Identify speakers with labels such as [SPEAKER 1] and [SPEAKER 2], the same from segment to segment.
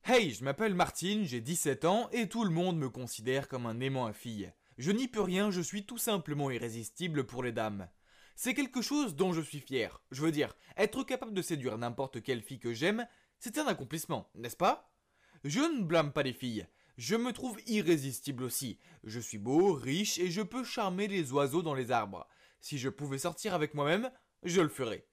[SPEAKER 1] Hey, je m'appelle Martine, j'ai 17 ans et tout le monde me considère comme un aimant à filles. Je n'y peux rien, je suis tout simplement irrésistible pour les dames. C'est quelque chose dont je suis fier. Je veux dire, être capable de séduire n'importe quelle fille que j'aime, c'est un accomplissement, n'est-ce pas? Je ne blâme pas les filles. Je me trouve irrésistible aussi. Je suis beau, riche et je peux charmer les oiseaux dans les arbres. Si je pouvais sortir avec moi-même, je le ferais.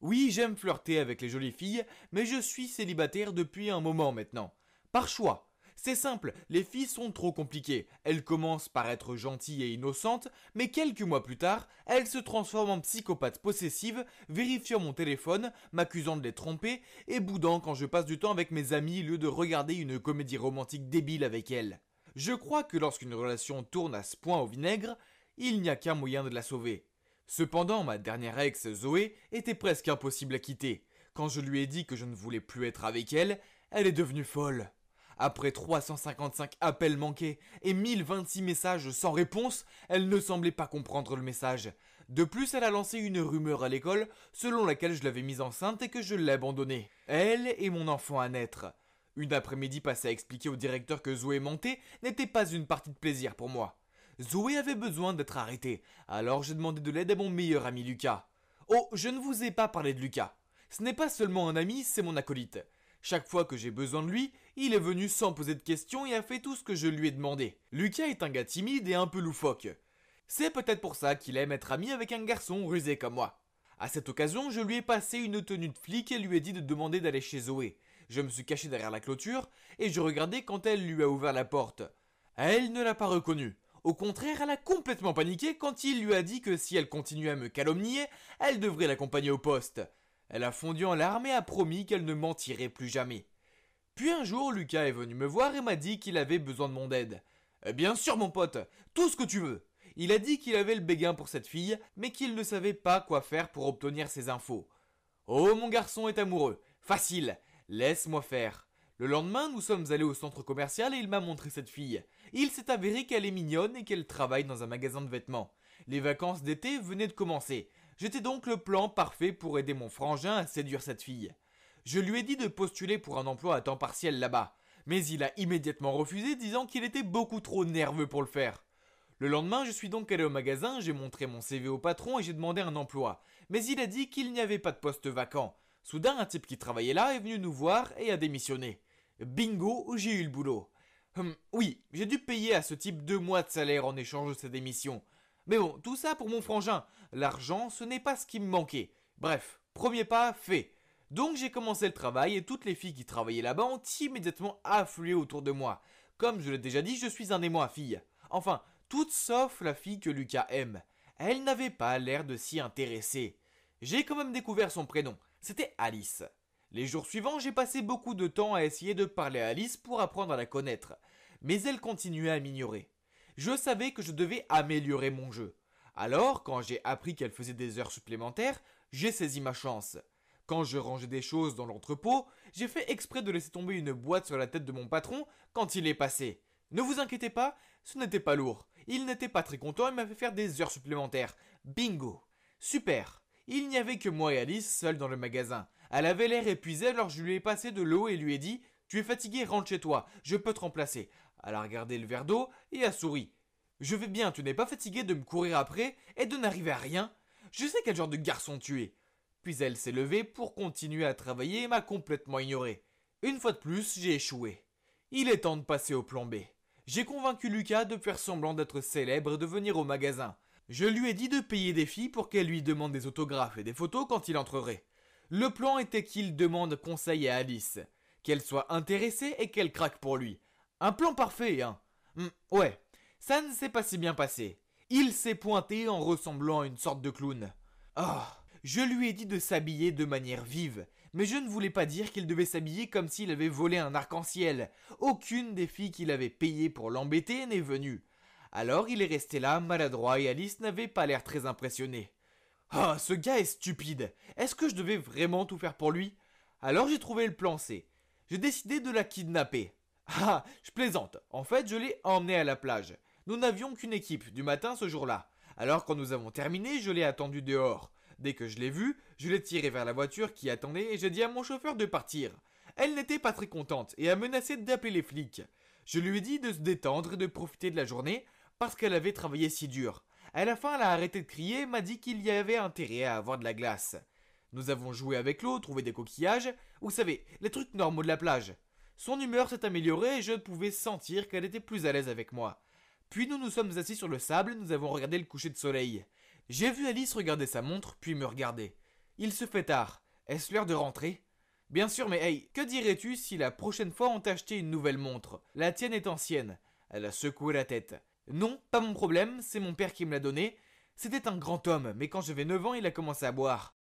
[SPEAKER 1] Oui, j'aime flirter avec les jolies filles, mais je suis célibataire depuis un moment maintenant. Par choix. C'est simple, les filles sont trop compliquées. Elles commencent par être gentilles et innocentes, mais quelques mois plus tard, elles se transforment en psychopathes possessives, vérifiant mon téléphone, m'accusant de les tromper et boudant quand je passe du temps avec mes amis au lieu de regarder une comédie romantique débile avec elles. Je crois que lorsqu'une relation tourne à ce point au vinaigre, il n'y a qu'un moyen de la sauver. Cependant, ma dernière ex, Zoé, était presque impossible à quitter. Quand je lui ai dit que je ne voulais plus être avec elle, elle est devenue folle. Après 355 appels manqués et 1026 messages sans réponse, elle ne semblait pas comprendre le message. De plus, elle a lancé une rumeur à l'école selon laquelle je l'avais mise enceinte et que je l'ai abandonnée. Elle et mon enfant à naître. Une après-midi passée à expliquer au directeur que Zoé mentait n'était pas une partie de plaisir pour moi. Zoé avait besoin d'être arrêtée, alors j'ai demandé de l'aide à mon meilleur ami Lucas. Oh, je ne vous ai pas parlé de Lucas. Ce n'est pas seulement un ami, c'est mon acolyte. Chaque fois que j'ai besoin de lui, il est venu sans poser de questions et a fait tout ce que je lui ai demandé. Lucas est un gars timide et un peu loufoque. C'est peut-être pour ça qu'il aime être ami avec un garçon rusé comme moi. À cette occasion, je lui ai passé une tenue de flic et lui ai dit de demander d'aller chez Zoé. Je me suis caché derrière la clôture et je regardais quand elle lui a ouvert la porte. Elle ne l'a pas reconnu. Au contraire, elle a complètement paniqué quand il lui a dit que si elle continuait à me calomnier, elle devrait l'accompagner au poste. Elle a fondu en larmes et a promis qu'elle ne mentirait plus jamais. Puis un jour, Lucas est venu me voir et m'a dit qu'il avait besoin de mon aide. Bien sûr, mon pote, tout ce que tu veux. Il a dit qu'il avait le béguin pour cette fille, mais qu'il ne savait pas quoi faire pour obtenir ces infos. Oh, mon garçon est amoureux. Facile. Laisse-moi faire. Le lendemain, nous sommes allés au centre commercial et il m'a montré cette fille. Il s'est avéré qu'elle est mignonne et qu'elle travaille dans un magasin de vêtements. Les vacances d'été venaient de commencer. J'étais donc le plan parfait pour aider mon frangin à séduire cette fille. Je lui ai dit de postuler pour un emploi à temps partiel là-bas, mais il a immédiatement refusé disant qu'il était beaucoup trop nerveux pour le faire. Le lendemain, je suis donc allé au magasin, j'ai montré mon CV au patron et j'ai demandé un emploi. Mais il a dit qu'il n'y avait pas de poste vacant. Soudain, un type qui travaillait là est venu nous voir et a démissionné. Bingo, j'ai eu le boulot. Oui, j'ai dû payer à ce type 2 mois de salaire en échange de sa démission. Mais bon, tout ça pour mon frangin. L'argent, ce n'est pas ce qui me manquait. Bref, premier pas fait. Donc j'ai commencé le travail et toutes les filles qui travaillaient là-bas ont immédiatement afflué autour de moi. Comme je l'ai déjà dit, je suis un aimant à filles. Enfin, toutes sauf la fille que Lucas aime. Elle n'avait pas l'air de s'y intéresser. J'ai quand même découvert son prénom. C'était Alice. Les jours suivants, j'ai passé beaucoup de temps à essayer de parler à Alice pour apprendre à la connaître. Mais elle continuait à m'ignorer. Je savais que je devais améliorer mon jeu. Alors, quand j'ai appris qu'elle faisait des heures supplémentaires, j'ai saisi ma chance. Quand je rangeais des choses dans l'entrepôt, j'ai fait exprès de laisser tomber une boîte sur la tête de mon patron quand il est passé. Ne vous inquiétez pas, ce n'était pas lourd. Il n'était pas très content et m'a fait faire des heures supplémentaires. Bingo. Super. Il n'y avait que moi et Alice seuls dans le magasin. Elle avait l'air épuisée alors je lui ai passé de l'eau et lui ai dit « Tu es fatigué, rentre chez toi, je peux te remplacer. » Elle a regardé le verre d'eau et a souri. « Je vais bien, tu n'es pas fatigué de me courir après et de n'arriver à rien? Je sais quel genre de garçon tu es. » Puis elle s'est levée pour continuer à travailler et m'a complètement ignoré. Une fois de plus, j'ai échoué. Il est temps de passer au plan B. J'ai convaincu Lucas de faire semblant d'être célèbre et de venir au magasin. Je lui ai dit de payer des filles pour qu'elles lui demandent des autographes et des photos quand il entrerait. Le plan était qu'il demande conseil à Alice, qu'elle soit intéressée et qu'elle craque pour lui. Un plan parfait, hein. Ouais, ça ne s'est pas si bien passé. Il s'est pointé en ressemblant à une sorte de clown. Je lui ai dit de s'habiller de manière vive, mais je ne voulais pas dire qu'il devait s'habiller comme s'il avait volé un arc-en-ciel. Aucune des filles qu'il avait payées pour l'embêter n'est venue. Alors il est resté là, maladroit, et Alice n'avait pas l'air très impressionnée. Ce gars est stupide. Est-ce que je devais vraiment tout faire pour lui? Alors j'ai trouvé le plan C. J'ai décidé de la kidnapper. Je plaisante. En fait, je l'ai emmenée à la plage. Nous n'avions qu'une équipe du matin ce jour-là. Alors quand nous avons terminé, je l'ai attendue dehors. Dès que je l'ai vue, je l'ai tirée vers la voiture qui attendait et j'ai dit à mon chauffeur de partir. Elle n'était pas très contente et a menacé d'appeler les flics. Je lui ai dit de se détendre et de profiter de la journée parce qu'elle avait travaillé si dur. À la fin, elle a arrêté de crier et m'a dit qu'il y avait intérêt à avoir de la glace. Nous avons joué avec l'eau, trouvé des coquillages, vous savez, les trucs normaux de la plage. Son humeur s'est améliorée et je pouvais sentir qu'elle était plus à l'aise avec moi. Puis nous nous sommes assis sur le sable et nous avons regardé le coucher de soleil. J'ai vu Alice regarder sa montre puis me regarder. Il se fait tard. Est-ce l'heure de rentrer ? Bien sûr, mais hey, que dirais-tu si la prochaine fois on t'achetait une nouvelle montre ? La tienne est ancienne. Elle a secoué la tête. Non, pas mon problème, c'est mon père qui me l'a donnée. C'était un grand homme, mais quand j'avais 9 ans, il a commencé à boire.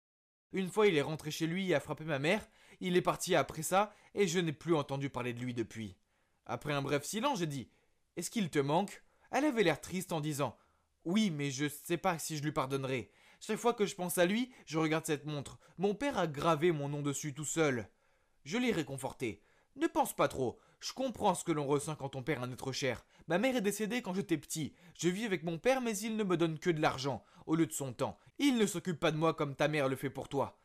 [SPEAKER 1] Une fois, il est rentré chez lui et a frappé ma mère. Il est parti après ça, et je n'ai plus entendu parler de lui depuis. Après un bref silence, j'ai dit « Est-ce qu'il te manque ?» Elle avait l'air triste en disant « Oui, mais je sais pas si je lui pardonnerai. Chaque fois que je pense à lui, je regarde cette montre. Mon père a gravé mon nom dessus tout seul. » Je l'ai réconforté. « Ne pense pas trop. Je comprends ce que l'on ressent quand on perd un être cher. Ma mère est décédée quand j'étais petit. Je vis avec mon père, mais il ne me donne que de l'argent, au lieu de son temps. Il ne s'occupe pas de moi comme ta mère le fait pour toi. »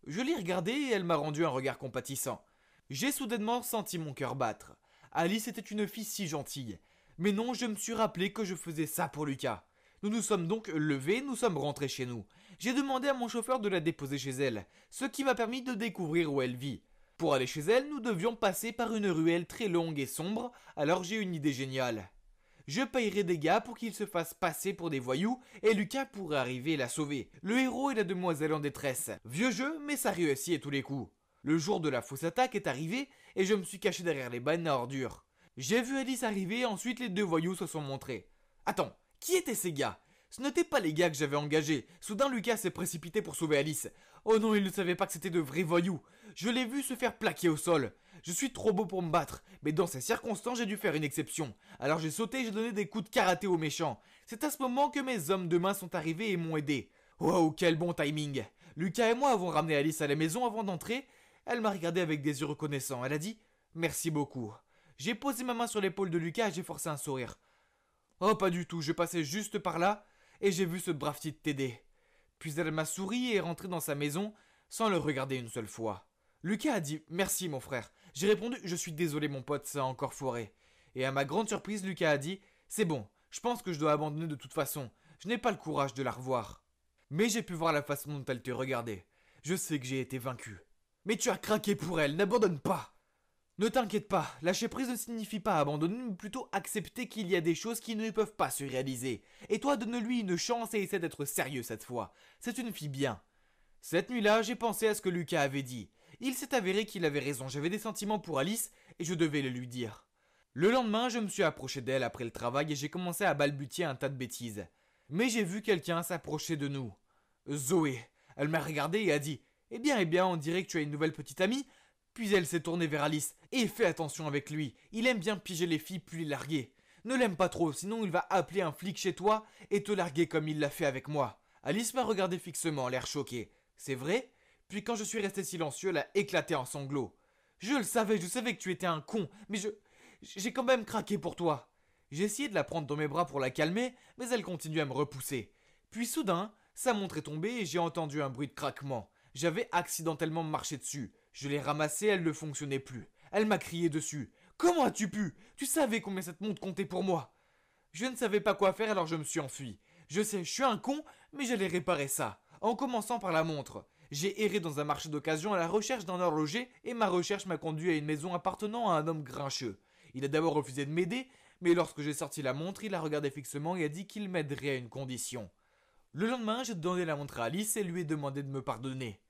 [SPEAKER 1] Je l'ai regardée et elle m'a rendu un regard compatissant. J'ai soudainement senti mon cœur battre. Alice était une fille si gentille. Mais non, je me suis rappelé que je faisais ça pour Lucas. Nous nous sommes donc levés, nous sommes rentrés chez nous. J'ai demandé à mon chauffeur de la déposer chez elle, ce qui m'a permis de découvrir où elle vit. Pour aller chez elle, nous devions passer par une ruelle très longue et sombre, alors j'ai une idée géniale. Je payerai des gars pour qu'ils se fassent passer pour des voyous et Lucas pourrait arriver et la sauver. Le héros et la demoiselle en détresse. Vieux jeu, mais ça réussit à tous les coups. Le jour de la fausse attaque est arrivé et je me suis caché derrière les bannes à ordures. J'ai vu Alice arriver et ensuite les deux voyous se sont montrés. Attends, qui étaient ces gars ? Ce n'étaient pas les gars que j'avais engagés. Soudain Lucas s'est précipité pour sauver Alice. Oh non, il ne savait pas que c'était de vrais voyous. Je l'ai vu se faire plaquer au sol. Je suis trop beau pour me battre, mais dans ces circonstances j'ai dû faire une exception. Alors j'ai sauté et j'ai donné des coups de karaté aux méchants. C'est à ce moment que mes hommes de main sont arrivés et m'ont aidé. Wow, quel bon timing. Lucas et moi avons ramené Alice à la maison avant d'entrer. Elle m'a regardé avec des yeux reconnaissants. Elle a dit « Merci beaucoup ». J'ai posé ma main sur l'épaule de Lucas et j'ai forcé un sourire. Oh, pas du tout, je passais juste par là et j'ai vu ce brave type t'aider. Puis elle m'a souri et est rentrée dans sa maison sans le regarder une seule fois. Lucas a dit « Merci mon frère ». J'ai répondu « Je suis désolé mon pote, ça a encore foiré ». Et à ma grande surprise, Lucas a dit « C'est bon, je pense que je dois abandonner de toute façon. Je n'ai pas le courage de la revoir. » Mais j'ai pu voir la façon dont elle te regardait. Je sais que j'ai été vaincu. Mais tu as craqué pour elle, n'abandonne pas. Ne t'inquiète pas, lâcher prise ne signifie pas abandonner, mais plutôt accepter qu'il y a des choses qui ne peuvent pas se réaliser. Et toi, donne-lui une chance et essaie d'être sérieux cette fois. C'est une fille bien. Cette nuit-là, j'ai pensé à ce que Lucas avait dit. Il s'est avéré qu'il avait raison, j'avais des sentiments pour Alice et je devais le lui dire. Le lendemain, je me suis approché d'elle après le travail et j'ai commencé à balbutier un tas de bêtises. Mais j'ai vu quelqu'un s'approcher de nous. Zoé. Elle m'a regardé et a dit « eh bien, on dirait que tu as une nouvelle petite amie ?» Puis elle s'est tournée vers Alice. « Et fais attention avec lui, il aime bien piéger les filles puis les larguer. Ne l'aime pas trop, sinon il va appeler un flic chez toi et te larguer comme il l'a fait avec moi. » Alice m'a regardé fixement, l'air choqué. « C'est vrai ?» Puis quand je suis resté silencieux, elle a éclaté en sanglots. « Je savais que tu étais un con, mais j'ai quand même craqué pour toi. » J'ai essayé de la prendre dans mes bras pour la calmer, mais elle continuait à me repousser. Puis soudain, sa montre est tombée et j'ai entendu un bruit de craquement. J'avais accidentellement marché dessus. Je l'ai ramassée, elle ne fonctionnait plus. Elle m'a crié dessus. « Comment as-tu pu ? Tu savais combien cette montre comptait pour moi ?» Je ne savais pas quoi faire alors je me suis enfui. Je sais, je suis un con, mais j'allais réparer ça. En commençant par la montre. J'ai erré dans un marché d'occasion à la recherche d'un horloger et ma recherche m'a conduit à une maison appartenant à un homme grincheux. Il a d'abord refusé de m'aider, mais lorsque j'ai sorti la montre, il a regardé fixement et a dit qu'il m'aiderait à une condition. Le lendemain, j'ai donné la montre à Alice et lui ai demandé de me pardonner.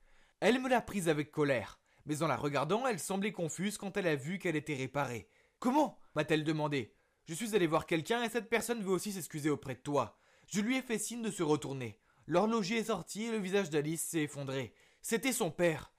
[SPEAKER 1] Elle me l'a prise avec colère, mais en la regardant, elle semblait confuse quand elle a vu qu'elle était réparée. « Comment ?» m'a-t-elle demandé. Je suis allé voir quelqu'un et cette personne veut aussi s'excuser auprès de toi. Je lui ai fait signe de se retourner. L'horloger est sorti et le visage d'Alice s'est effondré. C'était son père.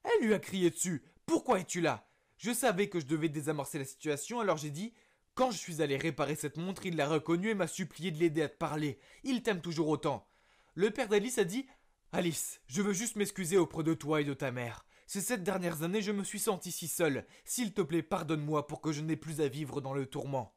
[SPEAKER 1] Elle lui a crié dessus. « Pourquoi es-tu là ?» Je savais que je devais désamorcer la situation, alors j'ai dit « Quand je suis allé réparer cette montre, il l'a reconnue et m'a supplié de l'aider à te parler. Il t'aime toujours autant. » Le père d'Alice a dit « Alice, je veux juste m'excuser auprès de toi et de ta mère. Ces 7 dernières années, je me suis senti si seul. S'il te plaît, pardonne-moi pour que je n'ai plus à vivre dans le tourment. »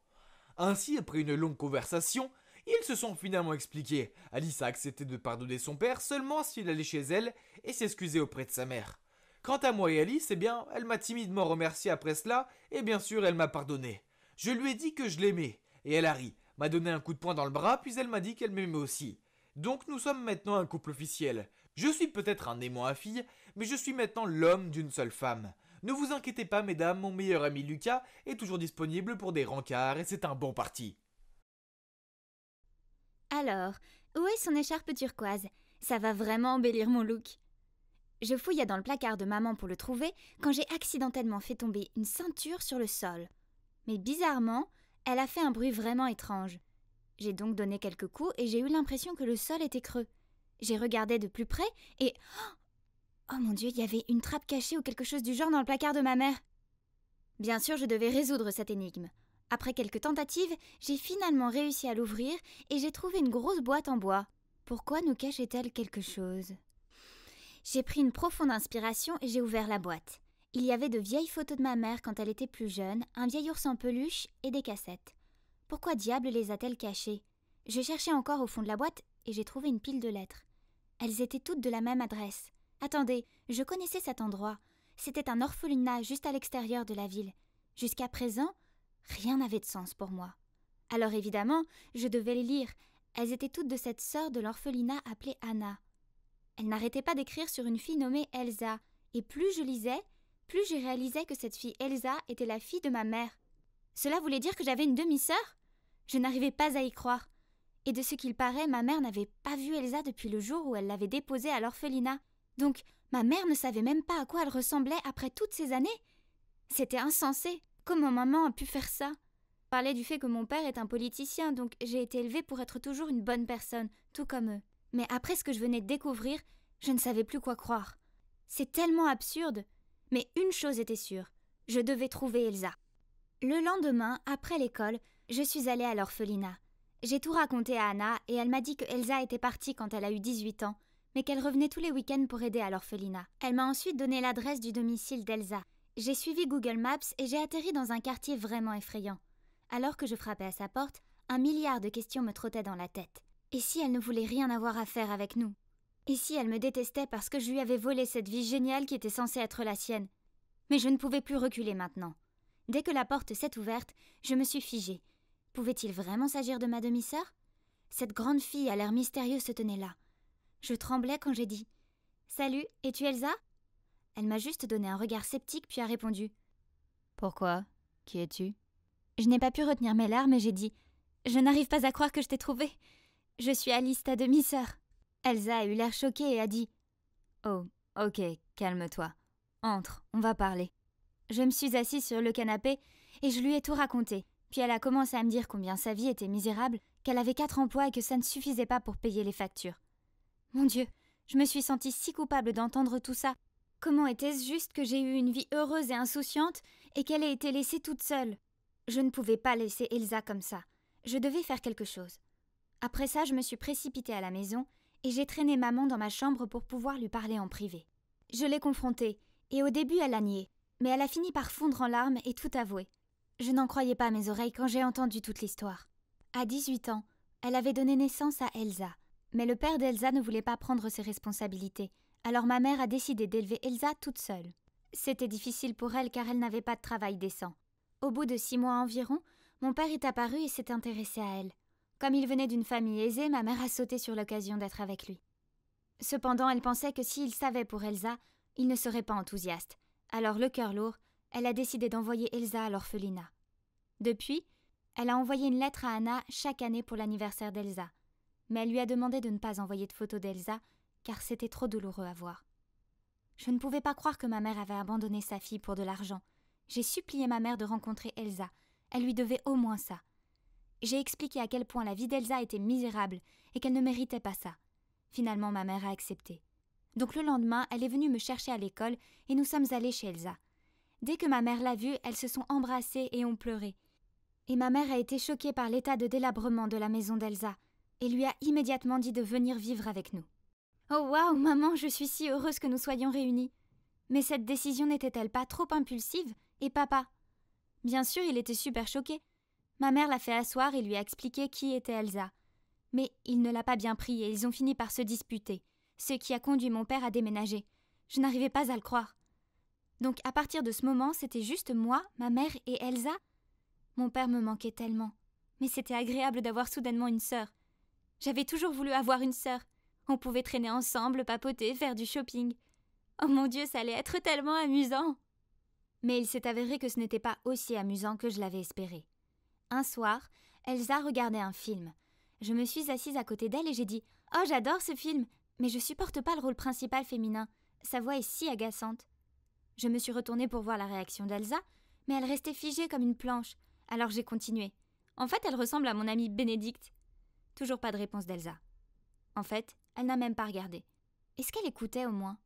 [SPEAKER 1] Ainsi, après une longue conversation, ils se sont finalement expliqués. Alice a accepté de pardonner son père seulement s'il allait chez elle et s'excuser auprès de sa mère. Quant à moi et Alice, eh bien, elle m'a timidement remercié après cela, et bien sûr, elle m'a pardonné. Je lui ai dit que je l'aimais, et elle a ri, m'a donné un coup de poing dans le bras, puis elle m'a dit qu'elle m'aimait aussi. Donc nous sommes maintenant un couple officiel. Je suis peut-être un aimant à fille, mais je suis maintenant l'homme d'une seule femme. Ne vous inquiétez pas, mesdames, mon meilleur ami Lucas est toujours disponible pour des rencarts, et c'est un bon parti.
[SPEAKER 2] Alors, où est son écharpe turquoise? Ça va vraiment embellir mon look. Je fouillais dans le placard de maman pour le trouver quand j'ai accidentellement fait tomber une ceinture sur le sol. Mais bizarrement, elle a fait un bruit vraiment étrange. J'ai donc donné quelques coups et j'ai eu l'impression que le sol était creux. J'ai regardé de plus près et... Oh mon Dieu, il y avait une trappe cachée ou quelque chose du genre dans le placard de ma mère. Bien sûr, je devais résoudre cette énigme. Après quelques tentatives, j'ai finalement réussi à l'ouvrir et j'ai trouvé une grosse boîte en bois. Pourquoi nous cachait-elle quelque chose? J'ai pris une profonde inspiration et j'ai ouvert la boîte. Il y avait de vieilles photos de ma mère quand elle était plus jeune, un vieil ours en peluche et des cassettes. Pourquoi diable les a-t-elle cachées? Je cherchais encore au fond de la boîte et j'ai trouvé une pile de lettres. Elles étaient toutes de la même adresse. Attendez, je connaissais cet endroit. C'était un orphelinat juste à l'extérieur de la ville. Jusqu'à présent, rien n'avait de sens pour moi. Alors évidemment, je devais les lire. Elles étaient toutes de cette sœur de l'orphelinat appelée Anna. Elle n'arrêtait pas d'écrire sur une fille nommée Elsa, et plus je lisais, plus je réalisais que cette fille Elsa était la fille de ma mère. Cela voulait dire que j'avais une demi-sœur? Je n'arrivais pas à y croire. Et de ce qu'il paraît, ma mère n'avait pas vu Elsa depuis le jour où elle l'avait déposée à l'orphelinat. Donc, ma mère ne savait même pas à quoi elle ressemblait après toutes ces années. C'était insensé. Comment maman a pu faire ça? Je parlais du fait que mon père est un politicien, donc j'ai été élevée pour être toujours une bonne personne, tout comme eux. Mais après ce que je venais de découvrir, je ne savais plus quoi croire. C'est tellement absurde. Mais une chose était sûre, je devais trouver Elsa. Le lendemain, après l'école, je suis allée à l'orphelinat. J'ai tout raconté à Anna et elle m'a dit que Elsa était partie quand elle a eu 18 ans, mais qu'elle revenait tous les week-ends pour aider à l'orphelinat. Elle m'a ensuite donné l'adresse du domicile d'Elsa. J'ai suivi Google Maps et j'ai atterri dans un quartier vraiment effrayant. Alors que je frappais à sa porte, 1 milliard de questions me trottaient dans la tête. Et si elle ne voulait rien avoir à faire avec nous? Et si elle me détestait parce que je lui avais volé cette vie géniale qui était censée être la sienne? Mais je ne pouvais plus reculer maintenant. Dès que la porte s'est ouverte, je me suis figée. Pouvait-il vraiment s'agir de ma demi-sœur? Cette grande fille à l'air mystérieux se tenait là. Je tremblais quand j'ai dit « Salut, es-tu Elsa ?» Elle m'a juste donné un regard sceptique puis a répondu « Pourquoi? Qui es-tu » Je n'ai pas pu retenir mes larmes et j'ai dit « Je n'arrive pas à croire que je t'ai trouvée. Je suis Alice, ta demi-sœur. » Elsa a eu l'air choquée et a dit « Oh, ok, calme-toi. Entre, on va parler. » Je me suis assise sur le canapé et je lui ai tout raconté. Puis elle a commencé à me dire combien sa vie était misérable, qu'elle avait 4 emplois et que ça ne suffisait pas pour payer les factures. Mon Dieu, je me suis sentie si coupable d'entendre tout ça. Comment était-ce juste que j'ai eu une vie heureuse et insouciante et qu'elle ait été laissée toute seule? Je ne pouvais pas laisser Elsa comme ça. Je devais faire quelque chose. Après ça, je me suis précipitée à la maison et j'ai traîné maman dans ma chambre pour pouvoir lui parler en privé. Je l'ai confrontée et au début elle a nié, mais elle a fini par fondre en larmes et tout avouer. Je n'en croyais pas mes oreilles quand j'ai entendu toute l'histoire. À 18 ans, elle avait donné naissance à Elsa. Mais le père d'Elsa ne voulait pas prendre ses responsabilités, alors ma mère a décidé d'élever Elsa toute seule. C'était difficile pour elle car elle n'avait pas de travail décent. Au bout de 6 mois environ, mon père est apparu et s'est intéressé à elle. Comme il venait d'une famille aisée, ma mère a sauté sur l'occasion d'être avec lui. Cependant, elle pensait que s'il savait pour Elsa, il ne serait pas enthousiaste. Alors, le cœur lourd, elle a décidé d'envoyer Elsa à l'orphelinat. Depuis, elle a envoyé une lettre à Anna chaque année pour l'anniversaire d'Elsa. Mais elle lui a demandé de ne pas envoyer de photos d'Elsa, car c'était trop douloureux à voir. Je ne pouvais pas croire que ma mère avait abandonné sa fille pour de l'argent. J'ai supplié ma mère de rencontrer Elsa. Elle lui devait au moins ça. J'ai expliqué à quel point la vie d'Elsa était misérable et qu'elle ne méritait pas ça. Finalement, ma mère a accepté. Donc le lendemain, elle est venue me chercher à l'école et nous sommes allés chez Elsa. Dès que ma mère l'a vue, elles se sont embrassées et ont pleuré. Et ma mère a été choquée par l'état de délabrement de la maison d'Elsa et lui a immédiatement dit de venir vivre avec nous. Oh waouh, maman, je suis si heureuse que nous soyons réunis. Mais cette décision n'était-elle pas trop impulsive? Et papa? Bien sûr, il était super choqué. Ma mère l'a fait asseoir et lui a expliqué qui était Elsa. Mais il ne l'a pas bien pris et ils ont fini par se disputer, ce qui a conduit mon père à déménager. Je n'arrivais pas à le croire. Donc à partir de ce moment, c'était juste moi, ma mère et Elsa. Mon père me manquait tellement. Mais c'était agréable d'avoir soudainement une sœur. J'avais toujours voulu avoir une sœur. On pouvait traîner ensemble, papoter, faire du shopping. Oh mon Dieu, ça allait être tellement amusant! Mais il s'est avéré que ce n'était pas aussi amusant que je l'avais espéré. Un soir, Elsa regardait un film. Je me suis assise à côté d'elle et j'ai dit « Oh, j'adore ce film, mais je supporte pas le rôle principal féminin. Sa voix est si agaçante. » Je me suis retournée pour voir la réaction d'Elsa, mais elle restait figée comme une planche. Alors j'ai continué. En fait, elle ressemble à mon amie Bénédicte. Toujours pas de réponse d'Elsa. En fait, elle n'a même pas regardé. Est-ce qu'elle écoutait au moins?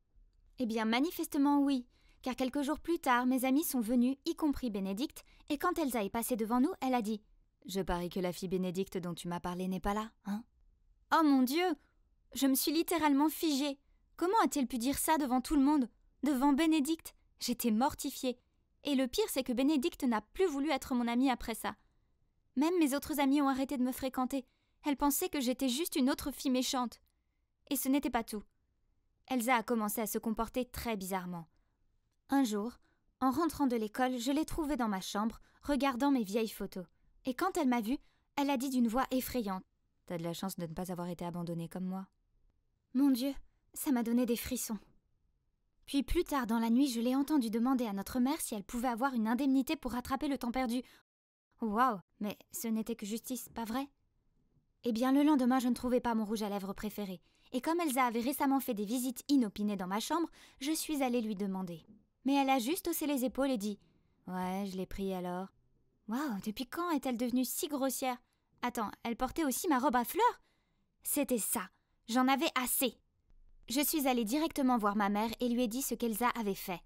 [SPEAKER 2] Eh bien, manifestement oui, car quelques jours plus tard, mes amis sont venus, y compris Bénédicte, et quand Elsa est passée devant nous, elle a dit « Je parie que la fille Bénédicte dont tu m'as parlé n'est pas là, hein ?» Oh mon Dieu! Je me suis littéralement figée. Comment a-t-elle pu dire ça devant tout le monde? Devant Bénédicte? J'étais mortifiée. Et le pire, c'est que Bénédicte n'a plus voulu être mon amie après ça. Même mes autres amies ont arrêté de me fréquenter. Elles pensaient que j'étais juste une autre fille méchante. Et ce n'était pas tout. Elsa a commencé à se comporter très bizarrement. Un jour, en rentrant de l'école, je l'ai trouvée dans ma chambre, regardant mes vieilles photos. Et quand elle m'a vue, elle a dit d'une voix effrayante « T'as de la chance de ne pas avoir été abandonnée comme moi. » Mon Dieu, ça m'a donné des frissons. Puis plus tard dans la nuit, je l'ai entendue demander à notre mère si elle pouvait avoir une indemnité pour rattraper le temps perdu. Waouh, mais ce n'était que justice, pas vrai? Eh bien, le lendemain, je ne trouvais pas mon rouge à lèvres préféré. Et comme Elsa avait récemment fait des visites inopinées dans ma chambre, je suis allée lui demander. Mais elle a juste haussé les épaules et dit « Ouais, je l'ai pris alors. » Waouh, depuis quand est-elle devenue si grossière? Attends, elle portait aussi ma robe à fleurs? C'était ça, j'en avais assez. Je suis allée directement voir ma mère et lui ai dit ce qu'Elsa avait fait.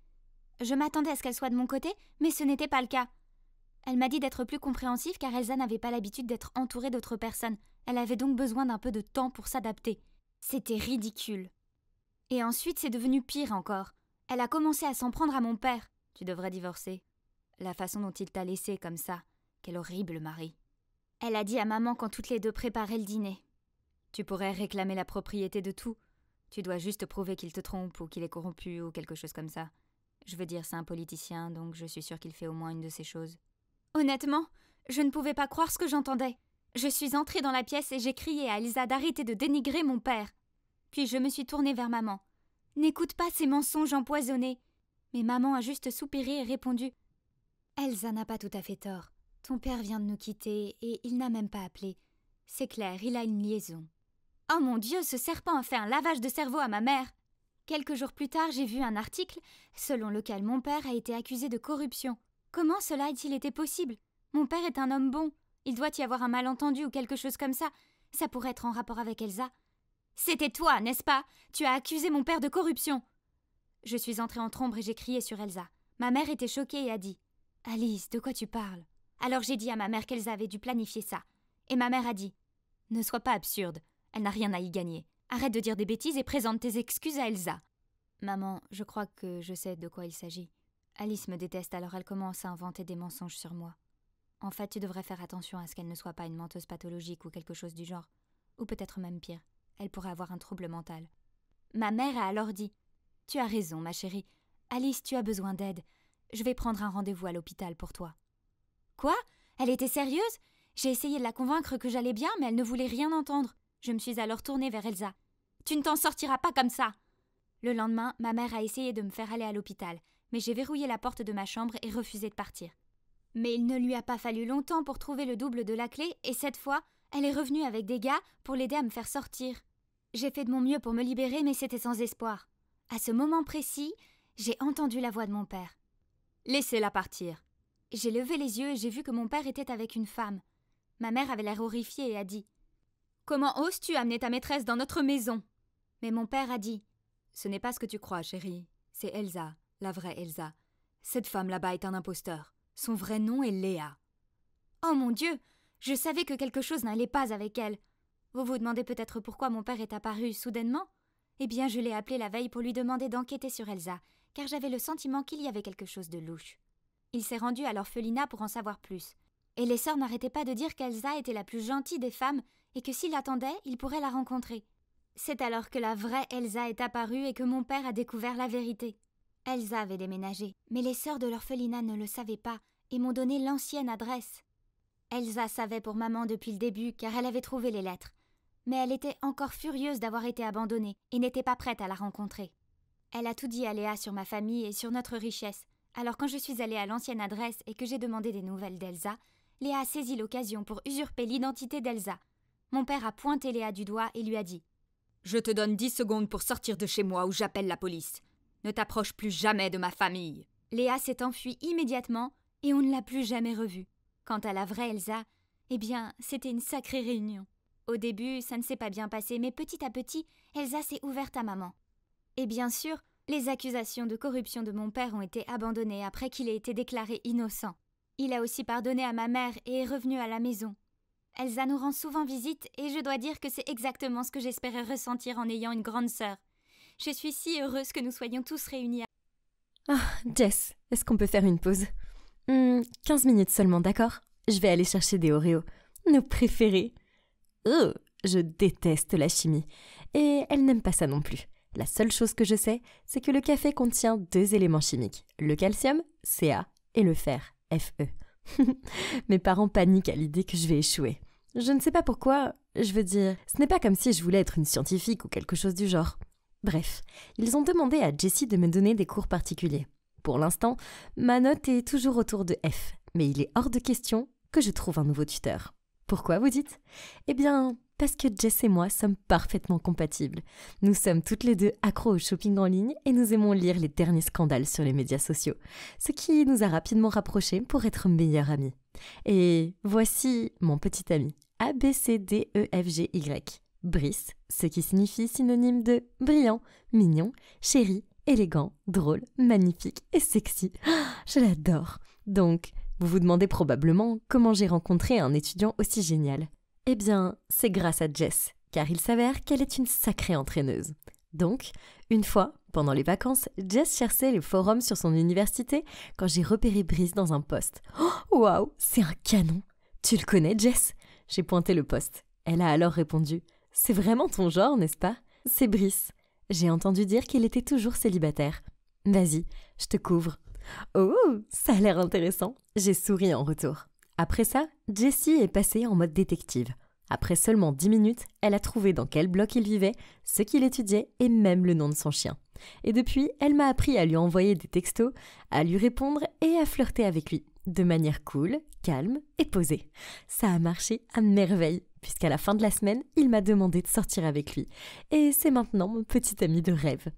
[SPEAKER 2] Je m'attendais à ce qu'elle soit de mon côté, mais ce n'était pas le cas. Elle m'a dit d'être plus compréhensive car Elsa n'avait pas l'habitude d'être entourée d'autres personnes. Elle avait donc besoin d'un peu de temps pour s'adapter. C'était ridicule. Et ensuite, c'est devenu pire encore. Elle a commencé à s'en prendre à mon père. Tu devrais divorcer. La façon dont il t'a laissée comme ça. Quel horrible mari. Elle a dit à maman quand toutes les deux préparaient le dîner. Tu pourrais réclamer la propriété de tout. Tu dois juste prouver qu'il te trompe ou qu'il est corrompu ou quelque chose comme ça. Je veux dire, c'est un politicien, donc je suis sûre qu'il fait au moins une de ces choses. Honnêtement, je ne pouvais pas croire ce que j'entendais. Je suis entrée dans la pièce et j'ai crié à Elsa d'arrêter de dénigrer mon père. Puis je me suis tournée vers maman. N'écoute pas ces mensonges empoisonnés. Mais maman a juste soupiré et répondu. Elsa n'a pas tout à fait tort. Ton père vient de nous quitter et il n'a même pas appelé. C'est clair, il a une liaison. Oh mon Dieu, ce serpent a fait un lavage de cerveau à ma mère. Quelques jours plus tard, j'ai vu un article selon lequel mon père a été accusé de corruption. Comment cela a-t-il été possible? Mon père est un homme bon. Il doit y avoir un malentendu ou quelque chose comme ça. Ça pourrait être en rapport avec Elsa. C'était toi, n'est-ce pas? Tu as accusé mon père de corruption. Je suis entrée en trombe et j'ai crié sur Elsa. Ma mère était choquée et a dit « Alice, de quoi tu parles ?» Alors j'ai dit à ma mère qu'Elsa avait dû planifier ça. Et ma mère a dit « Ne sois pas absurde. Elle n'a rien à y gagner. Arrête de dire des bêtises et présente tes excuses à Elsa. » Maman, je crois que je sais de quoi il s'agit. Alice me déteste, alors elle commence à inventer des mensonges sur moi. En fait, tu devrais faire attention à ce qu'elle ne soit pas une menteuse pathologique ou quelque chose du genre. Ou peut-être même pire. Elle pourrait avoir un trouble mental. Ma mère a alors dit « Tu as raison, ma chérie. Alice, tu as besoin d'aide. Je vais prendre un rendez-vous à l'hôpital pour toi. » Quoi? Elle était sérieuse? J'ai essayé de la convaincre que j'allais bien, mais elle ne voulait rien entendre. Je me suis alors tournée vers Elsa. « Tu ne t'en sortiras pas comme ça !» Le lendemain, ma mère a essayé de me faire aller à l'hôpital, mais j'ai verrouillé la porte de ma chambre et refusé de partir. Mais il ne lui a pas fallu longtemps pour trouver le double de la clé, et cette fois, elle est revenue avec des gars pour l'aider à me faire sortir. J'ai fait de mon mieux pour me libérer, mais c'était sans espoir. À ce moment précis, j'ai entendu la voix de mon père. « Laissez-la partir. » J'ai levé les yeux et j'ai vu que mon père était avec une femme. Ma mère avait l'air horrifiée et a dit « Comment oses-tu amener ta maîtresse dans notre maison ?» Mais mon père a dit « Ce n'est pas ce que tu crois, chérie. C'est Elsa, la vraie Elsa. Cette femme là-bas est un imposteur. Son vrai nom est Léa. » Oh mon Dieu! Je savais que quelque chose n'allait pas avec elle. Vous vous demandez peut-être pourquoi mon père est apparu soudainement? Eh bien, je l'ai appelé la veille pour lui demander d'enquêter sur Elsa, car j'avais le sentiment qu'il y avait quelque chose de louche. Il s'est rendu à l'orphelinat pour en savoir plus. Et les sœurs n'arrêtaient pas de dire qu'Elsa était la plus gentille des femmes et que s'il attendait, il pourrait la rencontrer. C'est alors que la vraie Elsa est apparue et que mon père a découvert la vérité. Elsa avait déménagé, mais les sœurs de l'orphelinat ne le savaient pas et m'ont donné l'ancienne adresse. Elsa savait pour maman depuis le début car elle avait trouvé les lettres. Mais elle était encore furieuse d'avoir été abandonnée et n'était pas prête à la rencontrer. Elle a tout dit à Léa sur ma famille et sur notre richesse. Alors quand je suis allée à l'ancienne adresse et que j'ai demandé des nouvelles d'Elsa, Léa a saisi l'occasion pour usurper l'identité d'Elsa. Mon père a pointé Léa du doigt et lui a dit « Je te donne 10 secondes pour sortir de chez moi ou j'appelle la police. Ne t'approche plus jamais de ma famille. » Léa s'est enfuie immédiatement et on ne l'a plus jamais revue. Quant à la vraie Elsa, eh bien, c'était une sacrée réunion. Au début, ça ne s'est pas bien passé, mais petit à petit, Elsa s'est ouverte à maman. Et bien sûr, les accusations de corruption de mon père ont été abandonnées après qu'il ait été déclaré innocent. Il a aussi pardonné à ma mère et est revenu à la maison. Elsa nous rend souvent visite et je dois dire que c'est exactement ce que j'espérais ressentir en ayant une grande sœur. Je suis si heureuse que nous soyons tous réunis.
[SPEAKER 3] Ah, Jess, est-ce qu'on peut faire une pause 15 minutes seulement, d'accord? Je vais aller chercher des Oreos. Nos préférés. Oh, je déteste la chimie. Et elle n'aime pas ça non plus. La seule chose que je sais, c'est que le café contient 2 éléments chimiques. Le calcium, Ca, et le fer, Fe. Mes parents paniquent à l'idée que je vais échouer. Je ne sais pas pourquoi, je veux dire, ce n'est pas comme si je voulais être une scientifique ou quelque chose du genre. Bref, ils ont demandé à Jessie de me donner des cours particuliers. Pour l'instant, ma note est toujours autour de F, mais il est hors de question que je trouve un nouveau tuteur. Pourquoi, vous dites? Eh bien, parce que Jess et moi sommes parfaitement compatibles. Nous sommes toutes les deux accros au shopping en ligne et nous aimons lire les derniers scandales sur les médias sociaux, ce qui nous a rapidement rapprochés pour être meilleurs amis. Et voici mon petit ami, ABCDEFGY, Brice, ce qui signifie synonyme de brillant, mignon, chéri, élégant, drôle, magnifique et sexy. Je l'adore. Donc, vous vous demandez probablement comment j'ai rencontré un étudiant aussi génial. Eh bien, c'est grâce à Jess, car il s'avère qu'elle est une sacrée entraîneuse. Donc, une fois, pendant les vacances, Jess cherchait les forums sur son université quand j'ai repéré Brice dans un post. Oh, waouh, c'est un canon! Tu le connais, Jess? J'ai pointé le post. Elle a alors répondu « C'est vraiment ton genre, n'est-ce pas? C'est Brice. » J'ai entendu dire qu'il était toujours célibataire. Vas-y, je te couvre. Oh, ça a l'air intéressant. J'ai souri en retour. Après ça, Jessie est passée en mode détective. Après seulement 10 minutes, elle a trouvé dans quel bloc il vivait, ce qu'il étudiait et même le nom de son chien. Et depuis, elle m'a appris à lui envoyer des textos, à lui répondre et à flirter avec lui, de manière cool, calme et posée. Ça a marché à merveille, puisqu'à la fin de la semaine, il m'a demandé de sortir avec lui. Et c'est maintenant mon petit ami de rêve.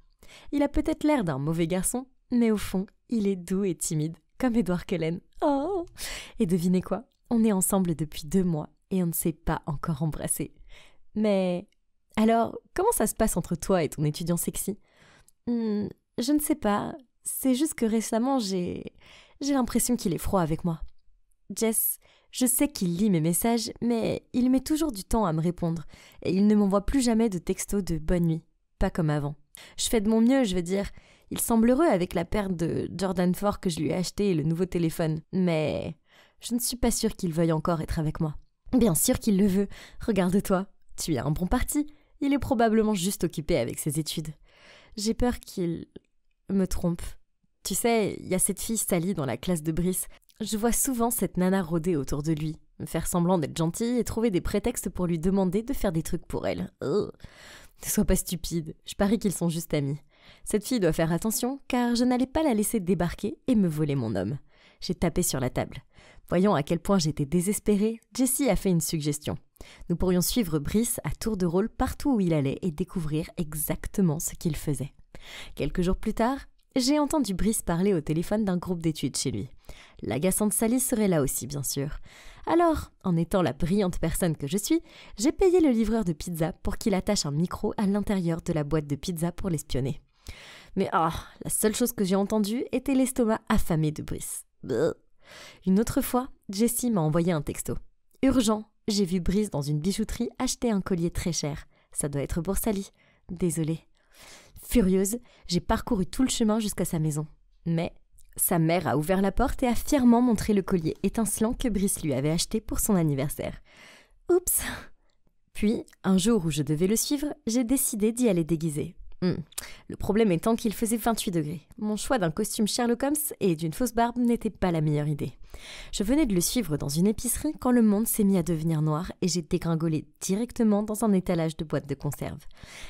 [SPEAKER 3] Il a peut-être l'air d'un mauvais garçon, mais au fond, il est doux et timide, comme Edward Cullen. Oh! Et devinez quoi? On est ensemble depuis 2 mois et on ne s'est pas encore embrassé. Mais alors, comment ça se passe entre toi et ton étudiant sexy? Je ne sais pas. C'est juste que récemment, j'ai l'impression qu'il est froid avec moi. Jess, je sais qu'il lit mes messages, mais il met toujours du temps à me répondre et il ne m'envoie plus jamais de textos de bonne nuit, pas comme avant. Je fais de mon mieux, je veux dire. Il semble heureux avec la paire de Jordan 4 que je lui ai acheté et le nouveau téléphone, mais je ne suis pas sûre qu'il veuille encore être avec moi. Bien sûr qu'il le veut. Regarde-toi, tu es un bon parti. Il est probablement juste occupé avec ses études. J'ai peur qu'il me trompe. Tu sais, il y a cette fille Sally dans la classe de Brice. Je vois souvent cette nana rôder autour de lui, faire semblant d'être gentille et trouver des prétextes pour lui demander de faire des trucs pour elle. Ne sois pas stupide, je parie qu'ils sont juste amis. Cette fille doit faire attention, car je n'allais pas la laisser débarquer et me voler mon homme. J'ai tapé sur la table. Voyant à quel point j'étais désespérée, Jessie a fait une suggestion. Nous pourrions suivre Brice à tour de rôle partout où il allait et découvrir exactement ce qu'il faisait. Quelques jours plus tard, j'ai entendu Brice parler au téléphone d'un groupe d'études chez lui. L'agaçante Sally serait là aussi, bien sûr. Alors, en étant la brillante personne que je suis, j'ai payé le livreur de pizza pour qu'il attache un micro à l'intérieur de la boîte de pizza pour l'espionner. Mais la seule chose que j'ai entendue était l'estomac affamé de Brice. Bleh. Une autre fois, Jessie m'a envoyé un texto. « Urgent, j'ai vu Brice dans une bijouterie acheter un collier très cher. Ça doit être pour Sally. Désolée. » Furieuse, j'ai parcouru tout le chemin jusqu'à sa maison. Mais sa mère a ouvert la porte et a fièrement montré le collier étincelant que Brice lui avait acheté pour son anniversaire. Oups! Puis, un jour où je devais le suivre, j'ai décidé d'y aller déguisée. Le problème étant qu'il faisait 28 degrés. Mon choix d'un costume Sherlock Holmes et d'une fausse barbe n'était pas la meilleure idée. Je venais de le suivre dans une épicerie quand le monde s'est mis à devenir noir et j'ai dégringolé directement dans un étalage de boîtes de conserve.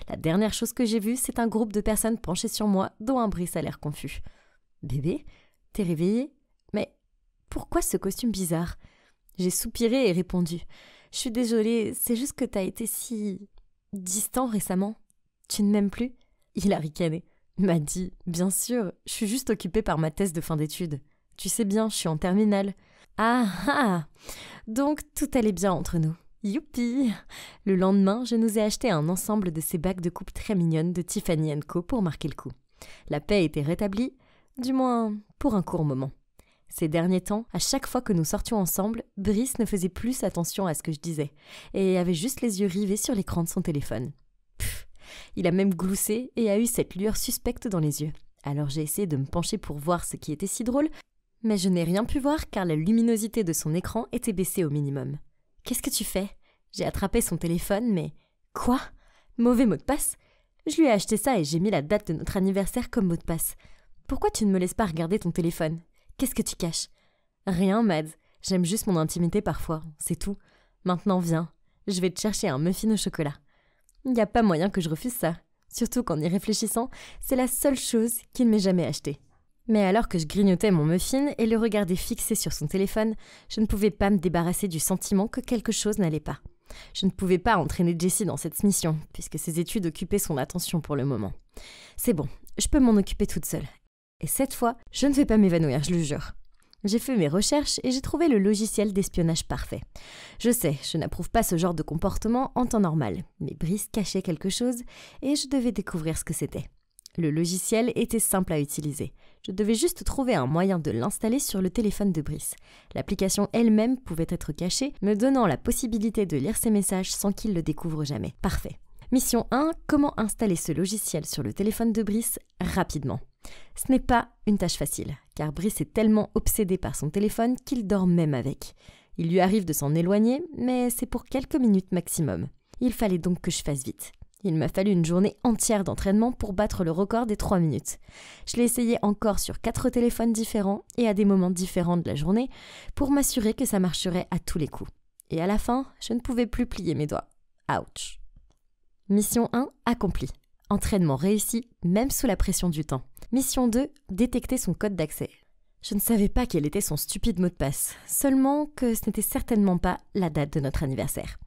[SPEAKER 3] La dernière chose que j'ai vue, c'est un groupe de personnes penchées sur moi, dont un Brice a l'air confus. « Bébé, t'es réveillé ? Mais pourquoi ce costume bizarre ?» J'ai soupiré et répondu « Je suis désolée, c'est juste que t'as été si... distant récemment. Tu ne m'aimes plus ?» Il a ricané. Il m'a dit « Bien sûr, je suis juste occupée par ma thèse de fin d'études. Tu sais bien, je suis en terminale. » Ah. Donc tout allait bien entre nous. Youpi. Le lendemain, je nous ai acheté un ensemble de ces bagues de coupe très mignonnes de Tiffany & Co pour marquer le coup. La paix était rétablie, du moins pour un court moment. Ces derniers temps, à chaque fois que nous sortions ensemble, Brice ne faisait plus attention à ce que je disais et avait juste les yeux rivés sur l'écran de son téléphone. Il a même gloussé et a eu cette lueur suspecte dans les yeux. Alors j'ai essayé de me pencher pour voir ce qui était si drôle, mais je n'ai rien pu voir car la luminosité de son écran était baissée au minimum. « Qu'est-ce que tu fais ?» J'ai attrapé son téléphone, mais... Quoi ? Mauvais mot de passe ? Je lui ai acheté ça et j'ai mis la date de notre anniversaire comme mot de passe. Pourquoi tu ne me laisses pas regarder ton téléphone ? Qu'est-ce que tu caches ? Rien, Mads. J'aime juste mon intimité parfois, c'est tout. Maintenant, viens. Je vais te chercher un muffin au chocolat. Il n'y a pas moyen que je refuse ça. Surtout qu'en y réfléchissant, c'est la seule chose qu'il m'ait jamais achetée. Mais alors que je grignotais mon muffin et le regardais fixé sur son téléphone, je ne pouvais pas me débarrasser du sentiment que quelque chose n'allait pas. Je ne pouvais pas entraîner Jessie dans cette mission, puisque ses études occupaient son attention pour le moment. C'est bon, je peux m'en occuper toute seule. Et cette fois, je ne vais pas m'évanouir, je le jure. J'ai fait mes recherches et j'ai trouvé le logiciel d'espionnage parfait. Je sais, je n'approuve pas ce genre de comportement en temps normal, mais Brice cachait quelque chose et je devais découvrir ce que c'était. Le logiciel était simple à utiliser. Je devais juste trouver un moyen de l'installer sur le téléphone de Brice. L'application elle-même pouvait être cachée, me donnant la possibilité de lire ses messages sans qu'il le découvre jamais. Parfait. Mission 1, comment installer ce logiciel sur le téléphone de Brice rapidement. Ce n'est pas une tâche facile, car Brice est tellement obsédé par son téléphone qu'il dort même avec. Il lui arrive de s'en éloigner, mais c'est pour quelques minutes maximum. Il fallait donc que je fasse vite. Il m'a fallu une journée entière d'entraînement pour battre le record des 3 minutes. Je l'ai essayé encore sur 4 téléphones différents et à des moments différents de la journée pour m'assurer que ça marcherait à tous les coups. Et à la fin, je ne pouvais plus plier mes doigts. Ouch. Mission 1 accomplie. Entraînement réussi, même sous la pression du temps. Mission 2, détecter son code d'accès. Je ne savais pas quel était son stupide mot de passe, seulement que ce n'était certainement pas la date de notre anniversaire.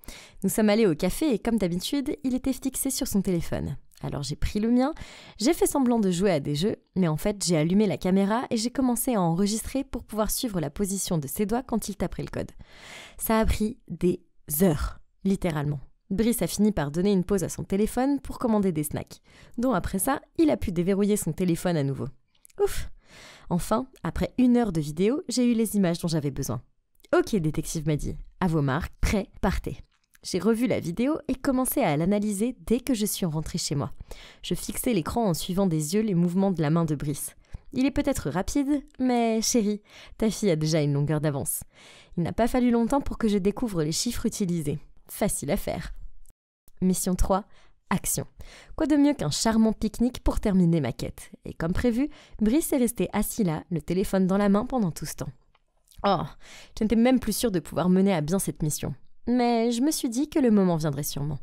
[SPEAKER 3] Nous sommes allés au café et comme d'habitude, il était fixé sur son téléphone. Alors j'ai pris le mien, j'ai fait semblant de jouer à des jeux, mais en fait j'ai allumé la caméra et j'ai commencé à enregistrer pour pouvoir suivre la position de ses doigts quand il taperait le code. Ça a pris des heures, littéralement. Brice a fini par donner une pause à son téléphone pour commander des snacks, dont après ça, il a pu déverrouiller son téléphone à nouveau. Ouf! Enfin, après 1 heure de vidéo, j'ai eu les images dont j'avais besoin. Ok, détective m'a dit, à vos marques, prêt, partez. J'ai revu la vidéo et commencé à l'analyser dès que je suis rentrée chez moi. Je fixais l'écran en suivant des yeux les mouvements de la main de Brice. Il est peut-être rapide, mais chérie, ta fille a déjà une longueur d'avance. Il n'a pas fallu longtemps pour que je découvre les chiffres utilisés. Facile à faire. Mission 3, action. Quoi de mieux qu'un charmant pique-nique pour terminer ma quête. Et comme prévu, Brice est resté assis là, le téléphone dans la main pendant tout ce temps. Oh, je n'étais même plus sûre de pouvoir mener à bien cette mission. Mais je me suis dit que le moment viendrait sûrement.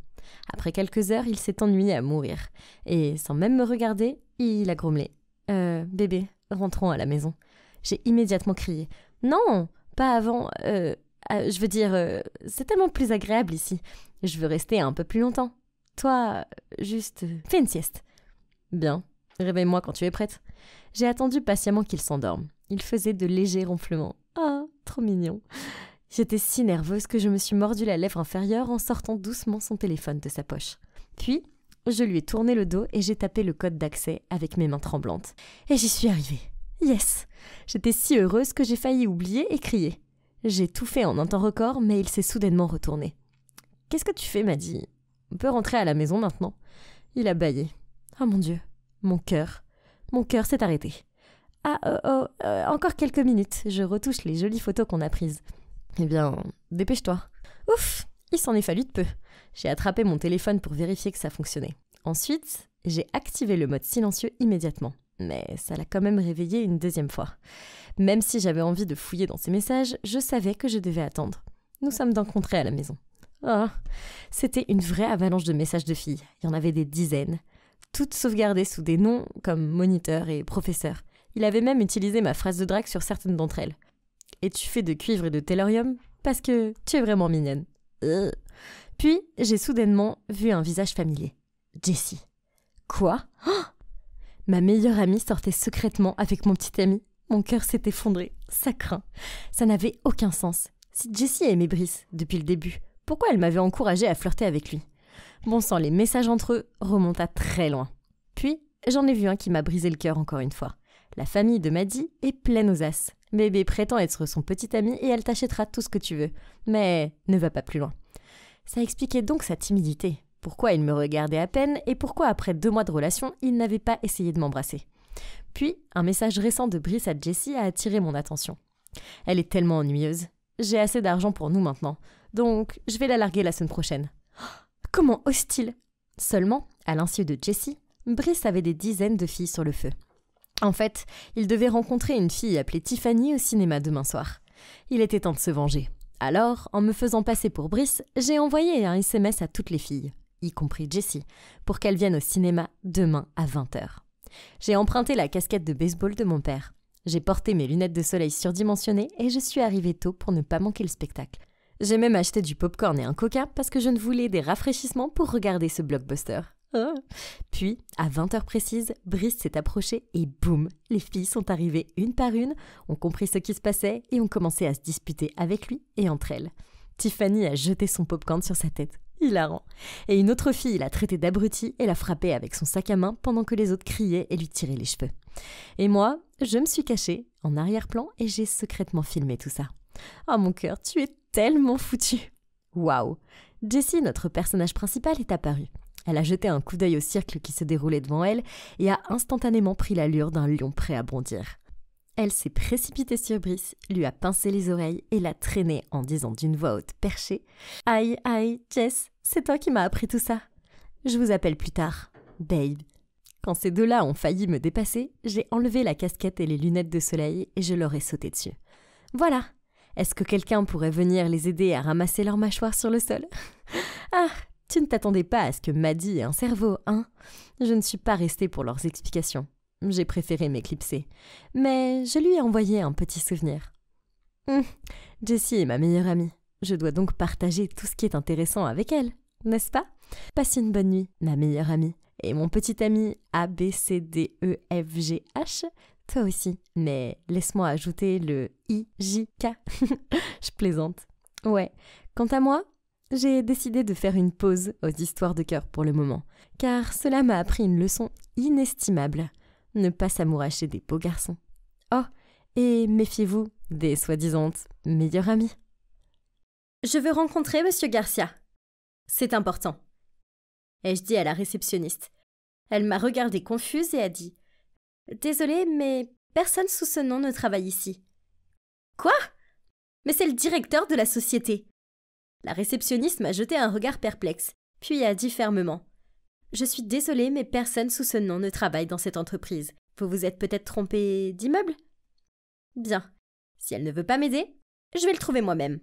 [SPEAKER 3] Après quelques heures, il s'est ennuyé à mourir. Et sans même me regarder, il a grommelé. Bébé, rentrons à la maison. J'ai immédiatement crié. Non, pas avant. Je veux dire, c'est tellement plus agréable ici. Je veux rester un peu plus longtemps. Toi, juste, fais une sieste. Bien, réveille-moi quand tu es prête. J'ai attendu patiemment qu'il s'endorme. Il faisait de légers ronflements. Oh, trop mignon. J'étais si nerveuse que je me suis mordu la lèvre inférieure en sortant doucement son téléphone de sa poche. Puis, je lui ai tourné le dos et j'ai tapé le code d'accès avec mes mains tremblantes. Et j'y suis arrivée. Yes! J'étais si heureuse que j'ai failli oublier et crier. J'ai tout fait en un temps record, mais il s'est soudainement retourné. « Qu'est-ce que tu fais ?» m'a dit. « On peut rentrer à la maison maintenant ?» Il a bâillé. « Oh mon Dieu, mon cœur s'est arrêté. » « Ah, encore quelques minutes, je retouche les jolies photos qu'on a prises. » « Eh bien, dépêche-toi. » Ouf, il s'en est fallu de peu. J'ai attrapé mon téléphone pour vérifier que ça fonctionnait. Ensuite, J'ai activé le mode silencieux immédiatement, mais ça l'a quand même réveillé une deuxième fois. Même si j'avais envie de fouiller dans ses messages, je savais que je devais attendre. Nous sommes d'encontrer à la maison. Ah, c'était une vraie avalanche de messages de filles. Il y en avait des dizaines, toutes sauvegardées sous des noms comme moniteur et professeur. Il avait même utilisé ma phrase de drague sur certaines d'entre elles. Es-tu fait de cuivre et de tellurium? Parce que tu es vraiment mignonne. Puis, j'ai soudainement vu un visage familier. Jessie. Quoi? Oh, ma meilleure amie sortait secrètement avec mon petit ami. Mon cœur s'est effondré. Ça craint. Ça n'avait aucun sens. Si Jessie aimait Brice depuis le début, pourquoi elle m'avait encouragée à flirter avec lui? Bon sang, les messages entre eux remontent à très loin. Puis, j'en ai vu un qui m'a brisé le cœur encore une fois. La famille de Maddy est pleine aux as. Bébé prétend être son petit ami et elle t'achètera tout ce que tu veux. Mais ne va pas plus loin. Ça expliquait donc sa timidité. Pourquoi il me regardait à peine et pourquoi après 2 mois de relation, il n'avait pas essayé de m'embrasser. Puis, un message récent de Brice à Jessie a attiré mon attention. Elle est tellement ennuyeuse. J'ai assez d'argent pour nous maintenant, donc je vais la larguer la semaine prochaine. Comment ose-t-il? Seulement, à l'insu de Jessie, Brice avait des dizaines de filles sur le feu. En fait, il devait rencontrer une fille appelée Tiffany au cinéma demain soir. Il était temps de se venger. Alors, en me faisant passer pour Brice, j'ai envoyé un SMS à toutes les filles, y compris Jessie, pour qu'elles viennent au cinéma demain à 20h. J'ai emprunté la casquette de baseball de mon père. J'ai porté mes lunettes de soleil surdimensionnées et je suis arrivée tôt pour ne pas manquer le spectacle. J'ai même acheté du popcorn et un coca parce que je ne voulais des rafraîchissements pour regarder ce blockbuster. Oh. Puis, à 20h précise, Brice s'est approché et boum, les filles sont arrivées une par une, ont compris ce qui se passait et ont commencé à se disputer avec lui et entre elles. Tiffany a jeté son popcorn sur sa tête. Hilarant. Et une autre fille l'a traité d'abruti et l'a frappé avec son sac à main pendant que les autres criaient et lui tiraient les cheveux. Et moi, je me suis cachée en arrière-plan et j'ai secrètement filmé tout ça. Oh mon cœur, tu es tellement foutu. Waouh. Jessie, notre personnage principal, est apparue. Elle a jeté un coup d'œil au cercle qui se déroulait devant elle et a instantanément pris l'allure d'un lion prêt à bondir. Elle s'est précipitée sur Brice, lui a pincé les oreilles et l'a traîné en disant d'une voix haute perchée « Aïe, aïe, Jess, c'est toi qui m'as appris tout ça. Je vous appelle plus tard, babe. » Quand ces deux-là ont failli me dépasser, j'ai enlevé la casquette et les lunettes de soleil et je leur ai sauté dessus. Voilà. Est-ce que quelqu'un pourrait venir les aider à ramasser leurs mâchoires sur le sol? Ah, tu ne t'attendais pas à ce que Maddy ait un cerveau, hein? Je ne suis pas restée pour leurs explications. J'ai préféré m'éclipser. Mais je lui ai envoyé un petit souvenir. Jessie est ma meilleure amie. Je dois donc partager tout ce qui est intéressant avec elle, n'est-ce pas? Passe une bonne nuit, ma meilleure amie. Et mon petit ami ABCDEFGH, toi aussi. Mais laisse-moi ajouter le IJK. Je plaisante. Ouais. Quant à moi, j'ai décidé de faire une pause aux histoires de cœur pour le moment, car cela m'a appris une leçon inestimable. Ne pas s'amouracher des beaux garçons. Oh, et méfiez-vous des soi-disant meilleurs amis. Je veux rencontrer Monsieur Garcia. C'est important. Ai-je dit à la réceptionniste. Elle m'a regardée confuse et a dit « Désolée, mais personne sous ce nom ne travaille ici. »« Quoi ? Mais c'est le directeur de la société. » La réceptionniste m'a jeté un regard perplexe, puis a dit fermement « Je suis désolée, mais personne sous ce nom ne travaille dans cette entreprise. Vous vous êtes peut-être trompé d'immeuble ? Bien. Si elle ne veut pas m'aider, je vais le trouver moi-même.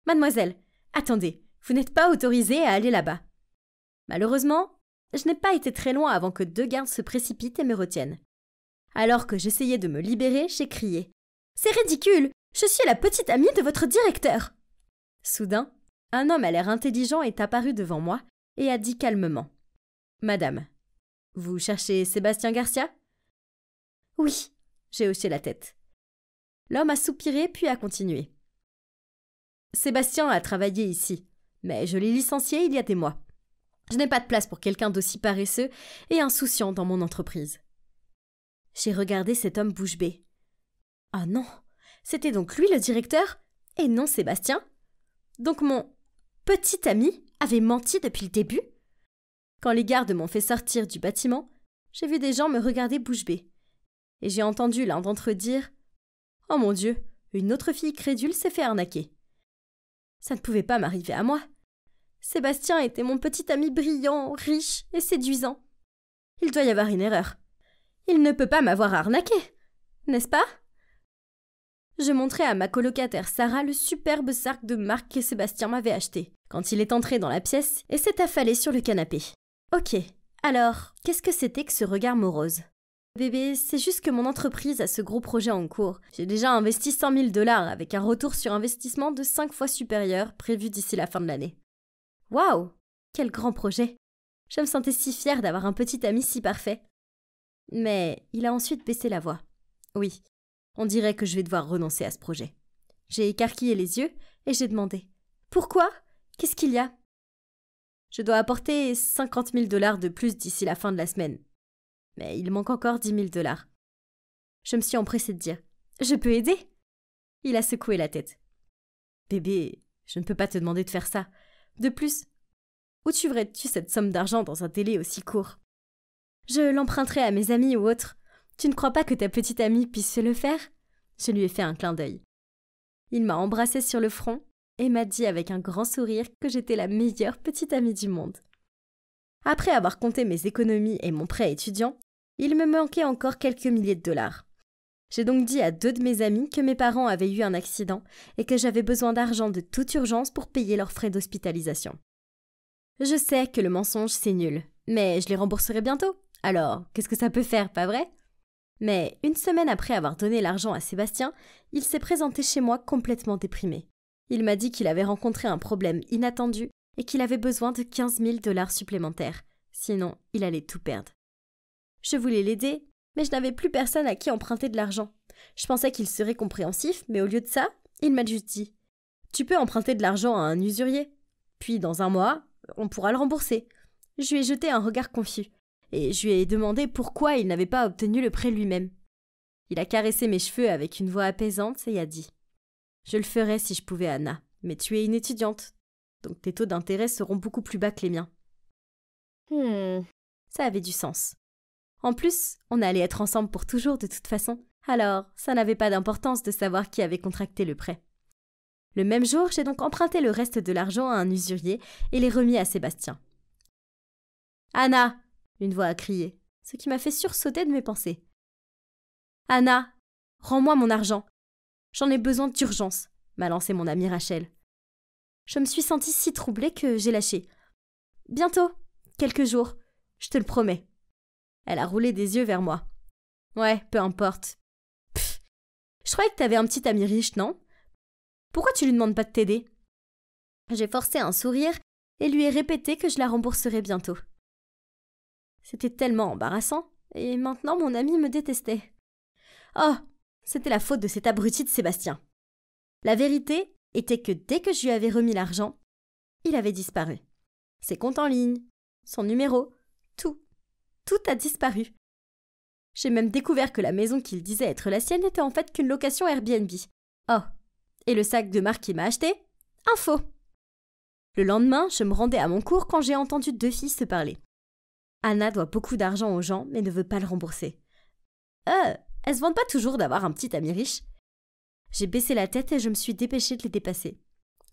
[SPEAKER 3] Mademoiselle, attendez, vous n'êtes pas autorisée à aller là-bas. Malheureusement, je n'ai pas été très loin avant que 2 gardes se précipitent et me retiennent. Alors que j'essayais de me libérer, j'ai crié « C'est ridicule! Je suis la petite amie de votre directeur !» Soudain, un homme à l'air intelligent est apparu devant moi et a dit calmement « Madame, vous cherchez Sébastien Garcia ?» « Oui », j'ai hoché la tête. L'homme a soupiré puis a continué. « Sébastien a travaillé ici, mais je l'ai licencié il y a des mois. Je n'ai pas de place pour quelqu'un d'aussi paresseux et insouciant dans mon entreprise. » J'ai regardé cet homme bouche bée. Ah non, c'était donc lui le directeur et non Sébastien? Donc mon petit ami avait menti depuis le début? Quand les gardes m'ont fait sortir du bâtiment, j'ai vu des gens me regarder bouche bée. Et j'ai entendu l'un d'entre eux dire « Oh mon Dieu, une autre fille crédule s'est fait arnaquer. » Ça ne pouvait pas m'arriver à moi. Sébastien était mon petit ami brillant, riche et séduisant. Il doit y avoir une erreur. Il ne peut pas m'avoir arnaqué, n'est-ce pas? Je montrai à ma colocataire Sarah le superbe sac de marque que Sébastien m'avait acheté, quand il est entré dans la pièce et s'est affalé sur le canapé. Ok, alors, qu'est-ce que c'était que ce regard morose? Bébé, c'est juste que mon entreprise a ce gros projet en cours. J'ai déjà investi 100 000 $ avec un retour sur investissement de 5 fois supérieur prévu d'ici la fin de l'année. Waouh! Quel grand projet! Je me sentais si fière d'avoir un petit ami si parfait. Mais il a ensuite baissé la voix. Oui, on dirait que je vais devoir renoncer à ce projet. J'ai écarquillé les yeux et j'ai demandé « Pourquoi? Qu'est-ce qu'il y a ?» Je dois apporter 50 000 $ de plus d'ici la fin de la semaine. Mais il manque encore 10 000 $. Je me suis empressée de dire « Je peux aider ?» Il a secoué la tête. « Bébé, je ne peux pas te demander de faire ça. De plus, où tuerais-tu cette somme d'argent dans un délai aussi court? Je l'emprunterai à mes amis ou autres. Tu ne crois pas que ta petite amie puisse le faire ?» Je lui ai fait un clin d'œil. Il m'a embrassée sur le front et m'a dit avec un grand sourire que j'étais la meilleure petite amie du monde. Après avoir compté mes économies et mon prêt étudiant, il me manquait encore quelques milliers de $. J'ai donc dit à 2 de mes amis que mes parents avaient eu un accident et que j'avais besoin d'argent de toute urgence pour payer leurs frais d'hospitalisation. Je sais que le mensonge c'est nul, mais je les rembourserai bientôt. Alors, qu'est-ce que ça peut faire, pas vrai? Mais 1 semaine après avoir donné l'argent à Sébastien, il s'est présenté chez moi complètement déprimé. Il m'a dit qu'il avait rencontré un problème inattendu et qu'il avait besoin de 15 000 $ supplémentaires, sinon il allait tout perdre. Je voulais l'aider, mais je n'avais plus personne à qui emprunter de l'argent. Je pensais qu'il serait compréhensif, mais au lieu de ça, il m'a juste dit « Tu peux emprunter de l'argent à un usurier, puis dans 1 mois, on pourra le rembourser. » Je lui ai jeté un regard confus, et je lui ai demandé pourquoi il n'avait pas obtenu le prêt lui-même. Il a caressé mes cheveux avec une voix apaisante et a dit « Je le ferais si je pouvais, Anna, mais tu es une étudiante, donc tes taux d'intérêt seront beaucoup plus bas que les miens. » Ça avait du sens. En plus, on allait être ensemble pour toujours de toute façon, alors ça n'avait pas d'importance de savoir qui avait contracté le prêt. Le même jour, j'ai donc emprunté le reste de l'argent à un usurier et l'ai remis à Sébastien. « Anna !» une voix a crié, ce qui m'a fait sursauter de mes pensées. « Anna, rends-moi mon argent. J'en ai besoin d'urgence !» m'a lancé mon amie Rachel. Je me suis sentie si troublée que j'ai lâché. « Bientôt, quelques jours, je te le promets. » Elle a roulé des yeux vers moi. « Ouais, peu importe. Pff, je croyais que t'avais un petit ami riche, non? Pourquoi tu lui demandes pas de t'aider ?» J'ai forcé un sourire et lui ai répété que je la rembourserais bientôt. C'était tellement embarrassant, et maintenant mon ami me détestait. Oh, c'était la faute de cet abruti de Sébastien. La vérité était que dès que je lui avais remis l'argent, il avait disparu. Ses comptes en ligne, son numéro, tout a disparu. J'ai même découvert que la maison qu'il disait être la sienne n'était en fait qu'une location Airbnb. Oh, et le sac de marque qu'il m'a acheté? Un faux. Le lendemain, je me rendais à mon cours quand j'ai entendu 2 filles se parler. Anna doit beaucoup d'argent aux gens, mais ne veut pas le rembourser. Elles se vantent pas toujours d'avoir un petit ami riche? J'ai baissé la tête et je me suis dépêchée de les dépasser.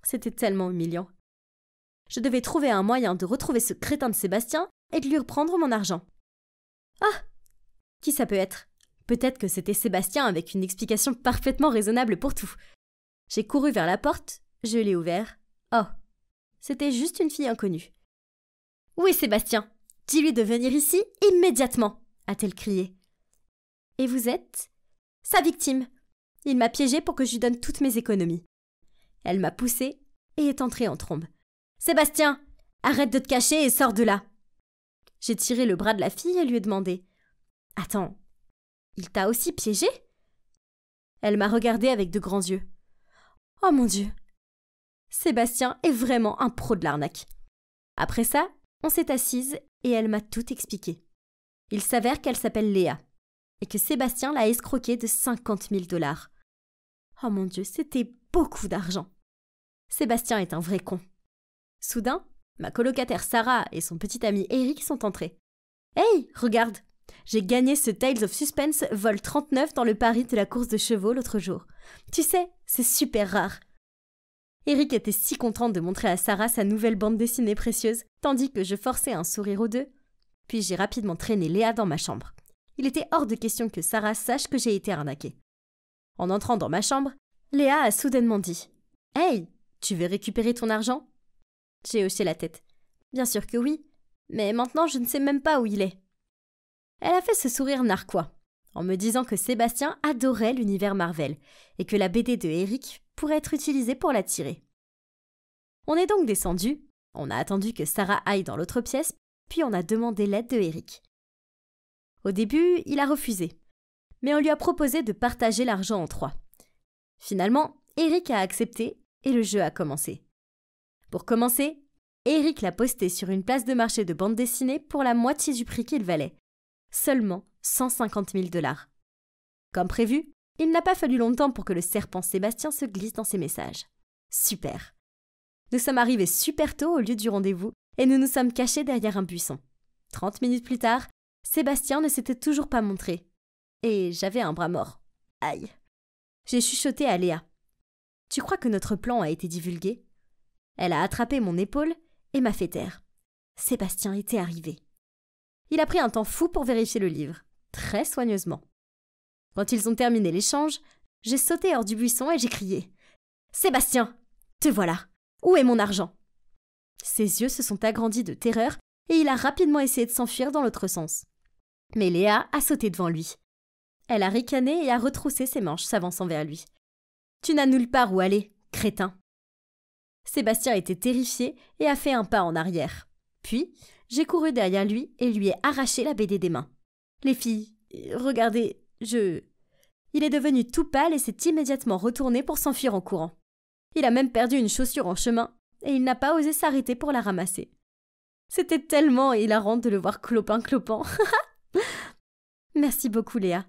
[SPEAKER 3] C'était tellement humiliant. Je devais trouver un moyen de retrouver ce crétin de Sébastien et de lui reprendre mon argent. Ah! Qui ça peut être? Peut-être que c'était Sébastien avec une explication parfaitement raisonnable pour tout. J'ai couru vers la porte, je l'ai ouvert. Oh! C'était juste une fille inconnue. « Où est Sébastien? Dis-lui de venir ici immédiatement !» a-t-elle crié. « Et vous êtes ?» ?»« Sa victime. Il m'a piégée pour que je lui donne toutes mes économies. » Elle m'a poussée et est entrée en trombe. « Sébastien, arrête de te cacher et sors de là !» J'ai tiré le bras de la fille et lui ai demandé « Attends, il t'a aussi piégée ?» Elle m'a regardée avec de grands yeux. « Oh mon Dieu ! Sébastien est vraiment un pro de l'arnaque. » Après ça, on s'est assises et elle m'a tout expliqué. Il s'avère qu'elle s'appelle Léa et que Sébastien l'a escroquée de 50 000 $. Oh mon Dieu, c'était beaucoup d'argent. Sébastien est un vrai con. Soudain, ma colocataire Sarah et son petit ami Eric sont entrés. « Hey, regarde, j'ai gagné ce Tales of Suspense vol 39 dans le pari de la course de chevaux l'autre jour. Tu sais, c'est super rare. » Eric était si content de montrer à Sarah sa nouvelle bande dessinée précieuse, tandis que je forçais un sourire aux deux. Puis j'ai rapidement traîné Léa dans ma chambre. Il était hors de question que Sarah sache que j'ai été arnaquée. En entrant dans ma chambre, Léa a soudainement dit « Hey, tu veux récupérer ton argent ?» J'ai hoché la tête. Bien sûr que oui, mais maintenant je ne sais même pas où il est. Elle a fait ce sourire narquois, en me disant que Sébastien adorait l'univers Marvel et que la BD de Eric pourrait être utilisée pour l'attirer. On est donc descendu, on a attendu que Sarah aille dans l'autre pièce, puis on a demandé l'aide de Eric. Au début, il a refusé, mais on lui a proposé de partager l'argent en 3. Finalement, Eric a accepté et le jeu a commencé. Pour commencer, Eric l'a posté sur une place de marché de bande dessinée pour la moitié du prix qu'il valait. Seulement 150 000 $. Comme prévu, il n'a pas fallu longtemps pour que le serpent Sébastien se glisse dans ses messages. Super. Nous sommes arrivés super tôt au lieu du rendez-vous et nous nous sommes cachés derrière un buisson. 30 minutes plus tard, Sébastien ne s'était toujours pas montré. Et j'avais un bras mort. Aïe. J'ai chuchoté à Léa. « Tu crois que notre plan a été divulgué ?» Elle a attrapé mon épaule et m'a fait taire. Sébastien était arrivé. Il a pris un temps fou pour vérifier le livre, très soigneusement. Quand ils ont terminé l'échange, j'ai sauté hors du buisson et j'ai crié « Sébastien, te voilà! Où est mon argent ?» Ses yeux se sont agrandis de terreur et il a rapidement essayé de s'enfuir dans l'autre sens. Mais Léa a sauté devant lui. Elle a ricané et a retroussé ses manches, s'avançant vers lui. « Tu n'as nulle part où aller, crétin !» Sébastien était terrifié et a fait un pas en arrière. Puis, j'ai couru derrière lui et lui ai arraché la BD des mains. « Les filles, regardez, Il est devenu tout pâle et s'est immédiatement retourné pour s'enfuir en courant. Il a même perdu une chaussure en chemin et il n'a pas osé s'arrêter pour la ramasser. C'était tellement hilarant de le voir clopin-clopant. Merci beaucoup, Léa.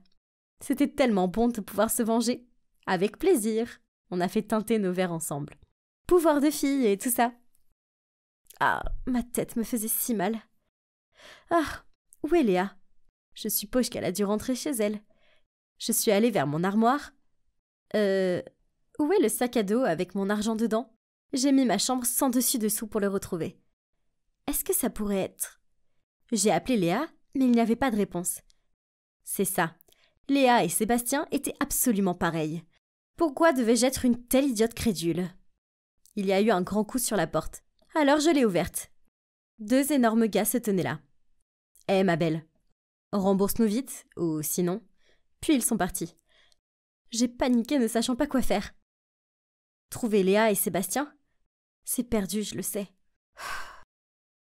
[SPEAKER 3] C'était tellement bon de pouvoir se venger. Avec plaisir. On a fait teinter nos verres ensemble. Pouvoir de fille et tout ça. Ah, ma tête me faisait si mal. Ah, où est Léa? Je suppose qu'elle a dû rentrer chez elle. Je suis allée vers mon armoire. Où est le sac à dos avec mon argent dedans? J'ai mis ma chambre sans dessus-dessous pour le retrouver. Est-ce que ça pourrait être... J'ai appelé Léa, mais il n'y avait pas de réponse. C'est ça. Léa et Sébastien étaient absolument pareils. Pourquoi devais-je être une telle idiote crédule? Il y a eu un grand coup sur la porte. Alors je l'ai ouverte. 2 énormes gars se tenaient là. « Hé, ma belle, rembourse-nous vite, ou sinon... » Puis ils sont partis. J'ai paniqué ne sachant pas quoi faire. Trouver Léa et Sébastien? C'est perdu, je le sais.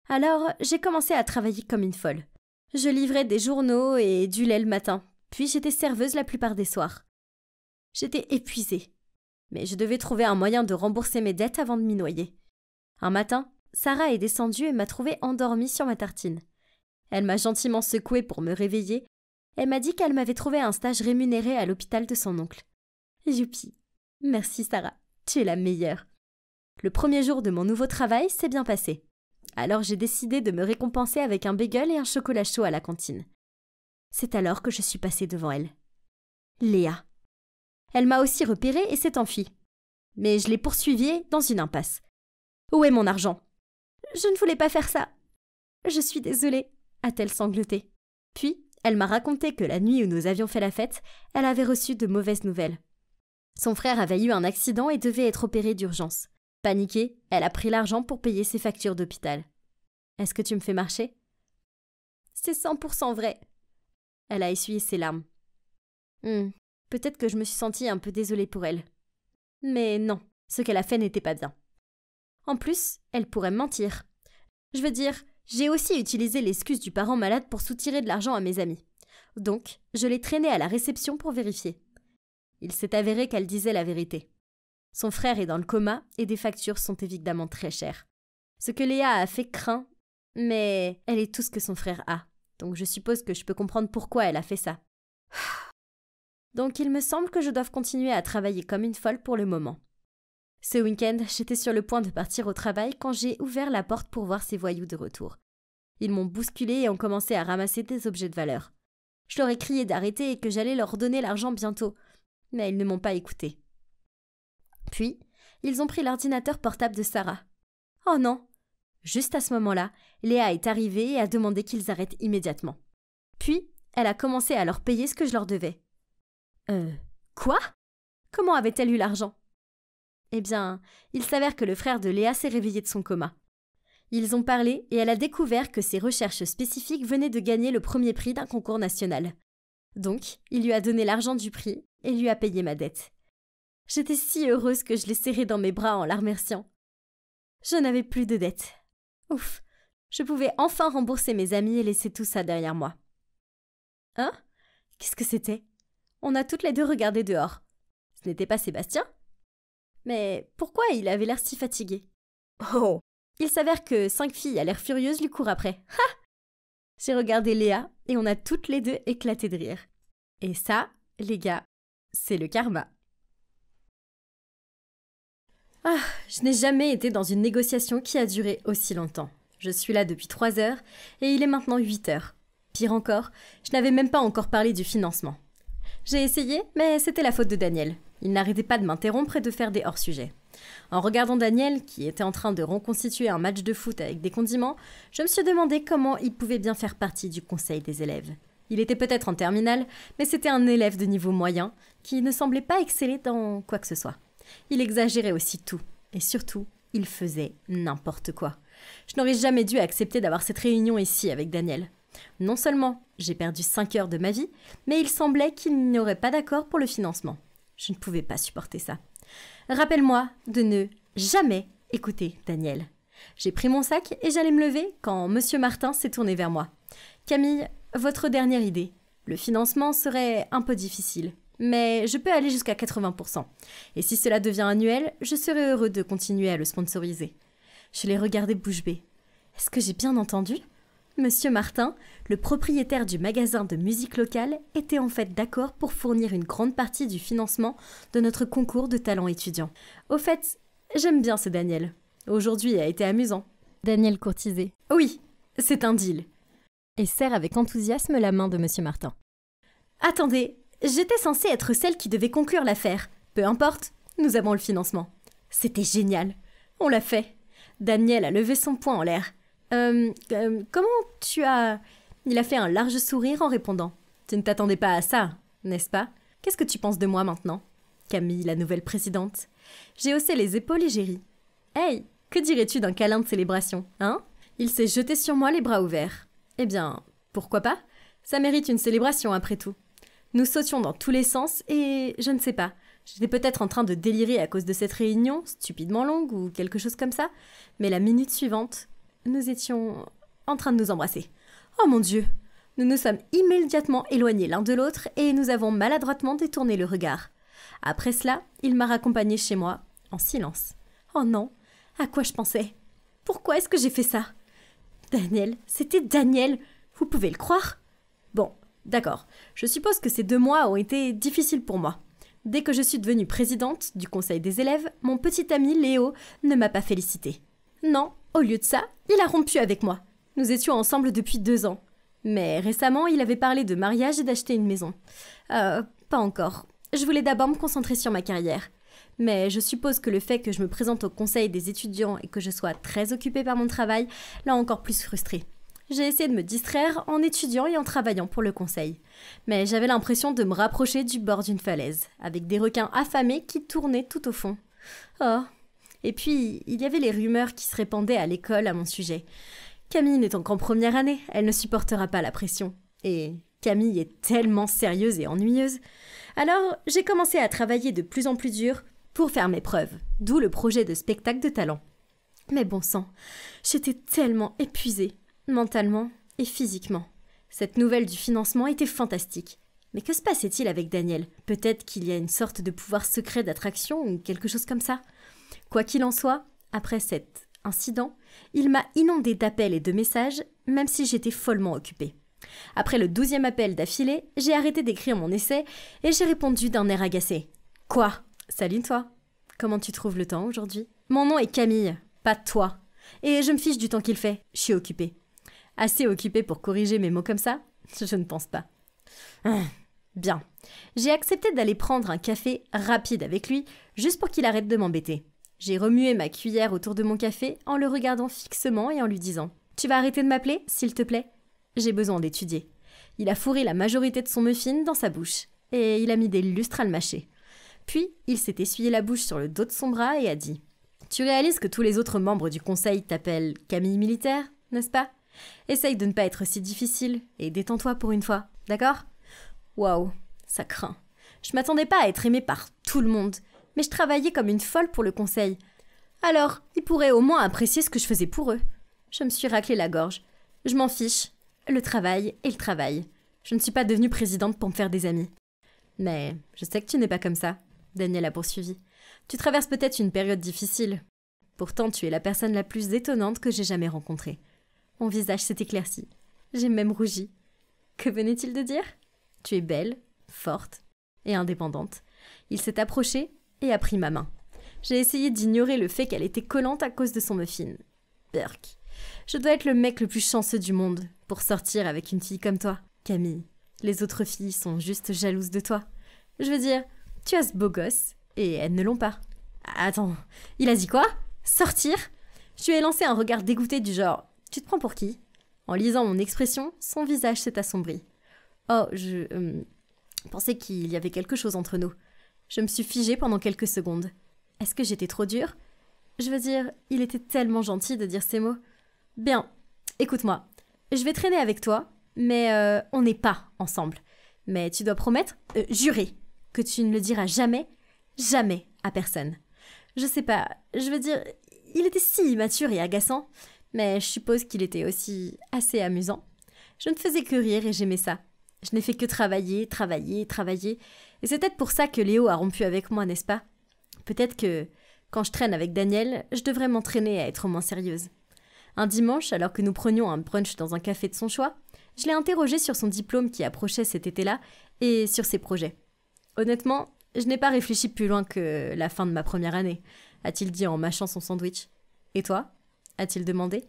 [SPEAKER 3] Alors, j'ai commencé à travailler comme une folle. Je livrais des journaux et du lait le matin, puis j'étais serveuse la plupart des soirs. J'étais épuisée, mais je devais trouver un moyen de rembourser mes dettes avant de m'y noyer. Un matin, Sarah est descendue et m'a trouvée endormie sur ma tartine. Elle m'a gentiment secouée pour me réveiller. Elle m'a dit qu'elle m'avait trouvé un stage rémunéré à l'hôpital de son oncle. Youpi! Merci Sarah, tu es la meilleure. Le premier jour de mon nouveau travail s'est bien passé. Alors j'ai décidé de me récompenser avec un bagel et un chocolat chaud à la cantine. C'est alors que je suis passée devant elle. Léa. Elle m'a aussi repérée et s'est enfuie. Mais je l'ai poursuivie dans une impasse. Où est mon argent? Je ne voulais pas faire ça. Je suis désolée, a-t-elle sangloté. Puis, elle m'a raconté que la nuit où nous avions fait la fête, elle avait reçu de mauvaises nouvelles. Son frère avait eu un accident et devait être opéré d'urgence. Paniquée, elle a pris l'argent pour payer ses factures d'hôpital. Est-ce que tu me fais marcher? C'est 100% vrai. Elle a essuyé ses larmes. Peut-être que je me suis sentie un peu désolée pour elle. Mais non, ce qu'elle a fait n'était pas bien. En plus, elle pourrait me mentir. Je veux dire, j'ai aussi utilisé l'excuse du parent malade pour soutirer de l'argent à mes amis. Donc, je l'ai traînée à la réception pour vérifier. Il s'est avéré qu'elle disait la vérité. Son frère est dans le coma et des factures sont évidemment très chères. Ce que Léa a fait craint, mais elle est tout ce que son frère a. Donc je suppose que je peux comprendre pourquoi elle a fait ça. Donc il me semble que je dois continuer à travailler comme une folle pour le moment. Ce week-end, j'étais sur le point de partir au travail quand j'ai ouvert la porte pour voir ces voyous de retour. Ils m'ont bousculé et ont commencé à ramasser des objets de valeur. Je leur ai crié d'arrêter et que j'allais leur donner l'argent bientôt, mais ils ne m'ont pas écouté. Puis, ils ont pris l'ordinateur portable de Sarah. Oh non! Juste à ce moment-là, Léa est arrivée et a demandé qu'ils arrêtent immédiatement. Puis, elle a commencé à leur payer ce que je leur devais. Quoi? Comment avait-elle eu l'argent? Eh bien, il s'avère que le frère de Léa s'est réveillé de son coma. Ils ont parlé et elle a découvert que ses recherches spécifiques venaient de gagner le premier prix d'un concours national. Donc, il lui a donné l'argent du prix et lui a payé ma dette. J'étais si heureuse que je l'ai serré dans mes bras en la remerciant. Je n'avais plus de dette. Ouf, je pouvais enfin rembourser mes amis et laisser tout ça derrière moi. Hein? Qu'est-ce que c'était? On a toutes les deux regardé dehors. Ce n'était pas Sébastien? Mais pourquoi il avait l'air si fatigué? Oh! Il s'avère que 5 filles à l'air furieuses lui courent après. Ha! J'ai regardé Léa et on a toutes les deux éclaté de rire. Et ça, les gars, c'est le karma. Ah, je n'ai jamais été dans une négociation qui a duré aussi longtemps. Je suis là depuis 3 heures et il est maintenant 8 heures. Pire encore, je n'avais même pas encore parlé du financement. J'ai essayé, mais c'était la faute de Daniel. Il n'arrêtait pas de m'interrompre et de faire des hors-sujets. En regardant Daniel, qui était en train de reconstituer un match de foot avec des condiments, je me suis demandé comment il pouvait bien faire partie du conseil des élèves. Il était peut-être en terminale, mais c'était un élève de niveau moyen qui ne semblait pas exceller dans quoi que ce soit. Il exagérait aussi tout, et surtout, il faisait n'importe quoi. Je n'aurais jamais dû accepter d'avoir cette réunion ici avec Daniel. Non seulement j'ai perdu 5 heures de ma vie, mais il semblait qu'il n'y aurait pas d'accord pour le financement. Je ne pouvais pas supporter ça. Rappelle-moi de ne jamais écouter Daniel. J'ai pris mon sac et j'allais me lever quand Monsieur Martin s'est tourné vers moi. Camille, votre dernière idée. Le financement serait un peu difficile, mais je peux aller jusqu'à 80%. Et si cela devient annuel, je serai heureux de continuer à le sponsoriser. Je l'ai regardé bouche bée. Est-ce que j'ai bien entendu? Monsieur Martin, le propriétaire du magasin de musique locale, était en fait d'accord pour fournir une grande partie du financement de notre concours de talent étudiant. Au fait, j'aime bien ce Daniel. Aujourd'hui a été amusant.
[SPEAKER 4] Daniel courtisé.
[SPEAKER 3] Oui, c'est un deal.
[SPEAKER 4] Et serre avec enthousiasme la main de Monsieur Martin.
[SPEAKER 3] Attendez, j'étais censée être celle qui devait conclure l'affaire. Peu importe, nous avons le financement. C'était génial. On l'a fait. Daniel a levé son poing en l'air. Comment tu as... Il a fait un large sourire en répondant. Tu ne t'attendais pas à ça, n'est-ce pas? Qu'est-ce que tu penses de moi maintenant? Camille, la nouvelle présidente. J'ai haussé les épaules et j'ai ri. Hey, que dirais-tu d'un câlin de célébration, hein? Il s'est jeté sur moi les bras ouverts. Eh bien, pourquoi pas? Ça mérite une célébration après tout. Nous sautions dans tous les sens et je ne sais pas. J'étais peut-être en train de délirer à cause de cette réunion, stupidement longue ou quelque chose comme ça. Mais la minute suivante, nous étions en train de nous embrasser. Oh mon Dieu! Nous nous sommes immédiatement éloignés l'un de l'autre et nous avons maladroitement détourné le regard. Après cela, il m'a raccompagnée chez moi, en silence. Oh non! À quoi je pensais? Pourquoi est-ce que j'ai fait ça? Daniel, c'était Daniel! Vous pouvez le croire? Bon, d'accord. Je suppose que ces 2 mois ont été difficiles pour moi. Dès que je suis devenue présidente du conseil des élèves, mon petit ami Léo ne m'a pas félicitée. Non, au lieu de ça, il a rompu avec moi. Nous étions ensemble depuis 2 ans. Mais récemment, il avait parlé de mariage et d'acheter une maison. Pas encore. Je voulais d'abord me concentrer sur ma carrière. Mais je suppose que le fait que je me présente au conseil des étudiants et que je sois très occupée par mon travail l'a encore plus frustrée. J'ai essayé de me distraire en étudiant et en travaillant pour le conseil. Mais j'avais l'impression de me rapprocher du bord d'une falaise, avec des requins affamés qui tournaient tout au fond. Oh! Et puis, il y avait les rumeurs qui se répandaient à l'école à mon sujet. Camille n'étant qu'en première année, elle ne supportera pas la pression. Et Camille est tellement sérieuse et ennuyeuse. Alors, j'ai commencé à travailler de plus en plus dur pour faire mes preuves, d'où le projet de spectacle de talent. Mais bon sang, j'étais tellement épuisée, mentalement et physiquement. Cette nouvelle du financement était fantastique. Mais que se passait-il avec Daniel? Peut-être qu'il y a une sorte de pouvoir secret d'attraction ou quelque chose comme ça. Quoi qu'il en soit, après cet incident, il m'a inondée d'appels et de messages, même si j'étais follement occupée. Après le 12e appel d'affilée, j'ai arrêté d'écrire mon essai et j'ai répondu d'un air agacé. « Quoi? Salut toi. Comment tu trouves le temps aujourd'hui? Mon nom est Camille, pas toi. Et je me fiche du temps qu'il fait, je suis occupée. Assez occupée pour corriger mes mots comme ça? Je ne pense pas. Bien. J'ai accepté d'aller prendre un café rapide avec lui, juste pour qu'il arrête de m'embêter. J'ai remué ma cuillère autour de mon café en le regardant fixement et en lui disant « Tu vas arrêter de m'appeler, s'il te plaît ? J'ai besoin d'étudier. » Il a fourré la majorité de son muffin dans sa bouche et il a mis des lustres à le mâcher. Puis, il s'est essuyé la bouche sur le dos de son bras et a dit « Tu réalises que tous les autres membres du conseil t'appellent Camille Militaire, n'est-ce pas ? Essaye de ne pas être si difficile et détends-toi pour une fois, d'accord ? Waouh, ça craint. Je m'attendais pas à être aimée par tout le monde, mais je travaillais comme une folle pour le conseil. Alors, ils pourraient au moins apprécier ce que je faisais pour eux. Je me suis raclé la gorge. Je m'en fiche. Le travail est le travail. Je ne suis pas devenue présidente pour me faire des amis. Mais je sais que tu n'es pas comme ça, Daniel a poursuivi. Tu traverses peut-être une période difficile. Pourtant, tu es la personne la plus étonnante que j'ai jamais rencontrée. Mon visage s'est éclairci. J'ai même rougi. Que venait-il de dire ? Tu es belle, forte et indépendante. Il s'est approché et a pris ma main. J'ai essayé d'ignorer le fait qu'elle était collante à cause de son muffin. Berk. Je dois être le mec le plus chanceux du monde pour sortir avec une fille comme toi, Camille. Les autres filles sont juste jalouses de toi. Je veux dire, tu as ce beau gosse et elles ne l'ont pas. Attends, il a dit quoi ? Sortir ? Je lui ai lancé un regard dégoûté du genre « Tu te prends pour qui ?» En lisant mon expression, son visage s'est assombri. Oh, je pensais qu'il y avait quelque chose entre nous. Je me suis figée pendant quelques secondes. Est-ce que j'étais trop dure ? Je veux dire, il était tellement gentil de dire ces mots. Bien, écoute-moi, je vais traîner avec toi, mais on n'est pas ensemble. Mais tu dois promettre, jurer, que tu ne le diras jamais, jamais à personne. Je sais pas, je veux dire, il était si immature et agaçant, mais je suppose qu'il était aussi assez amusant. Je ne faisais que rire et j'aimais ça. Je n'ai fait que travailler, et c'est peut-être pour ça que Léo a rompu avec moi, n'est-ce pas ? Peut-être que, quand je traîne avec Daniel, je devrais m'entraîner à être moins sérieuse. Un dimanche, alors que nous prenions un brunch dans un café de son choix, je l'ai interrogé sur son diplôme qui approchait cet été-là et sur ses projets. Honnêtement, je n'ai pas réfléchi plus loin que la fin de ma première année, a-t-il dit en mâchant son sandwich. Et toi ? A-t-il demandé.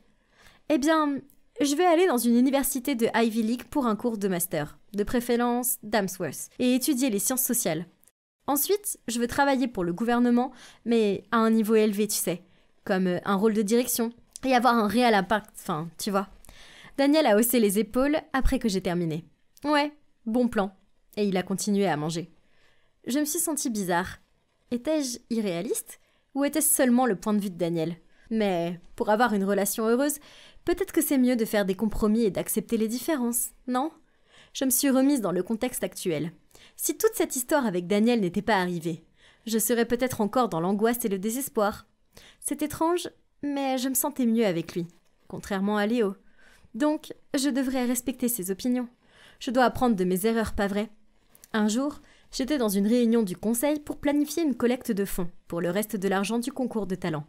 [SPEAKER 3] Eh bien, je vais aller dans une université de Ivy League pour un cours de master, de préférence d'Amsworth, et étudier les sciences sociales. Ensuite, je veux travailler pour le gouvernement, mais à un niveau élevé, tu sais, comme un rôle de direction, et avoir un réel impact, enfin, tu vois. Daniel a haussé les épaules après que j'ai terminé. Ouais, bon plan. Et il a continué à manger. Je me suis sentie bizarre. Étais-je irréaliste ? Ou était-ce seulement le point de vue de Daniel ? Mais pour avoir une relation heureuse, peut-être que c'est mieux de faire des compromis et d'accepter les différences, non ? Je me suis remise dans le contexte actuel. Si toute cette histoire avec Daniel n'était pas arrivée, je serais peut-être encore dans l'angoisse et le désespoir. C'est étrange, mais je me sentais mieux avec lui, contrairement à Léo. Donc, je devrais respecter ses opinions. Je dois apprendre de mes erreurs, pas vrai ? Un jour, j'étais dans une réunion du conseil pour planifier une collecte de fonds pour le reste de l'argent du concours de talent.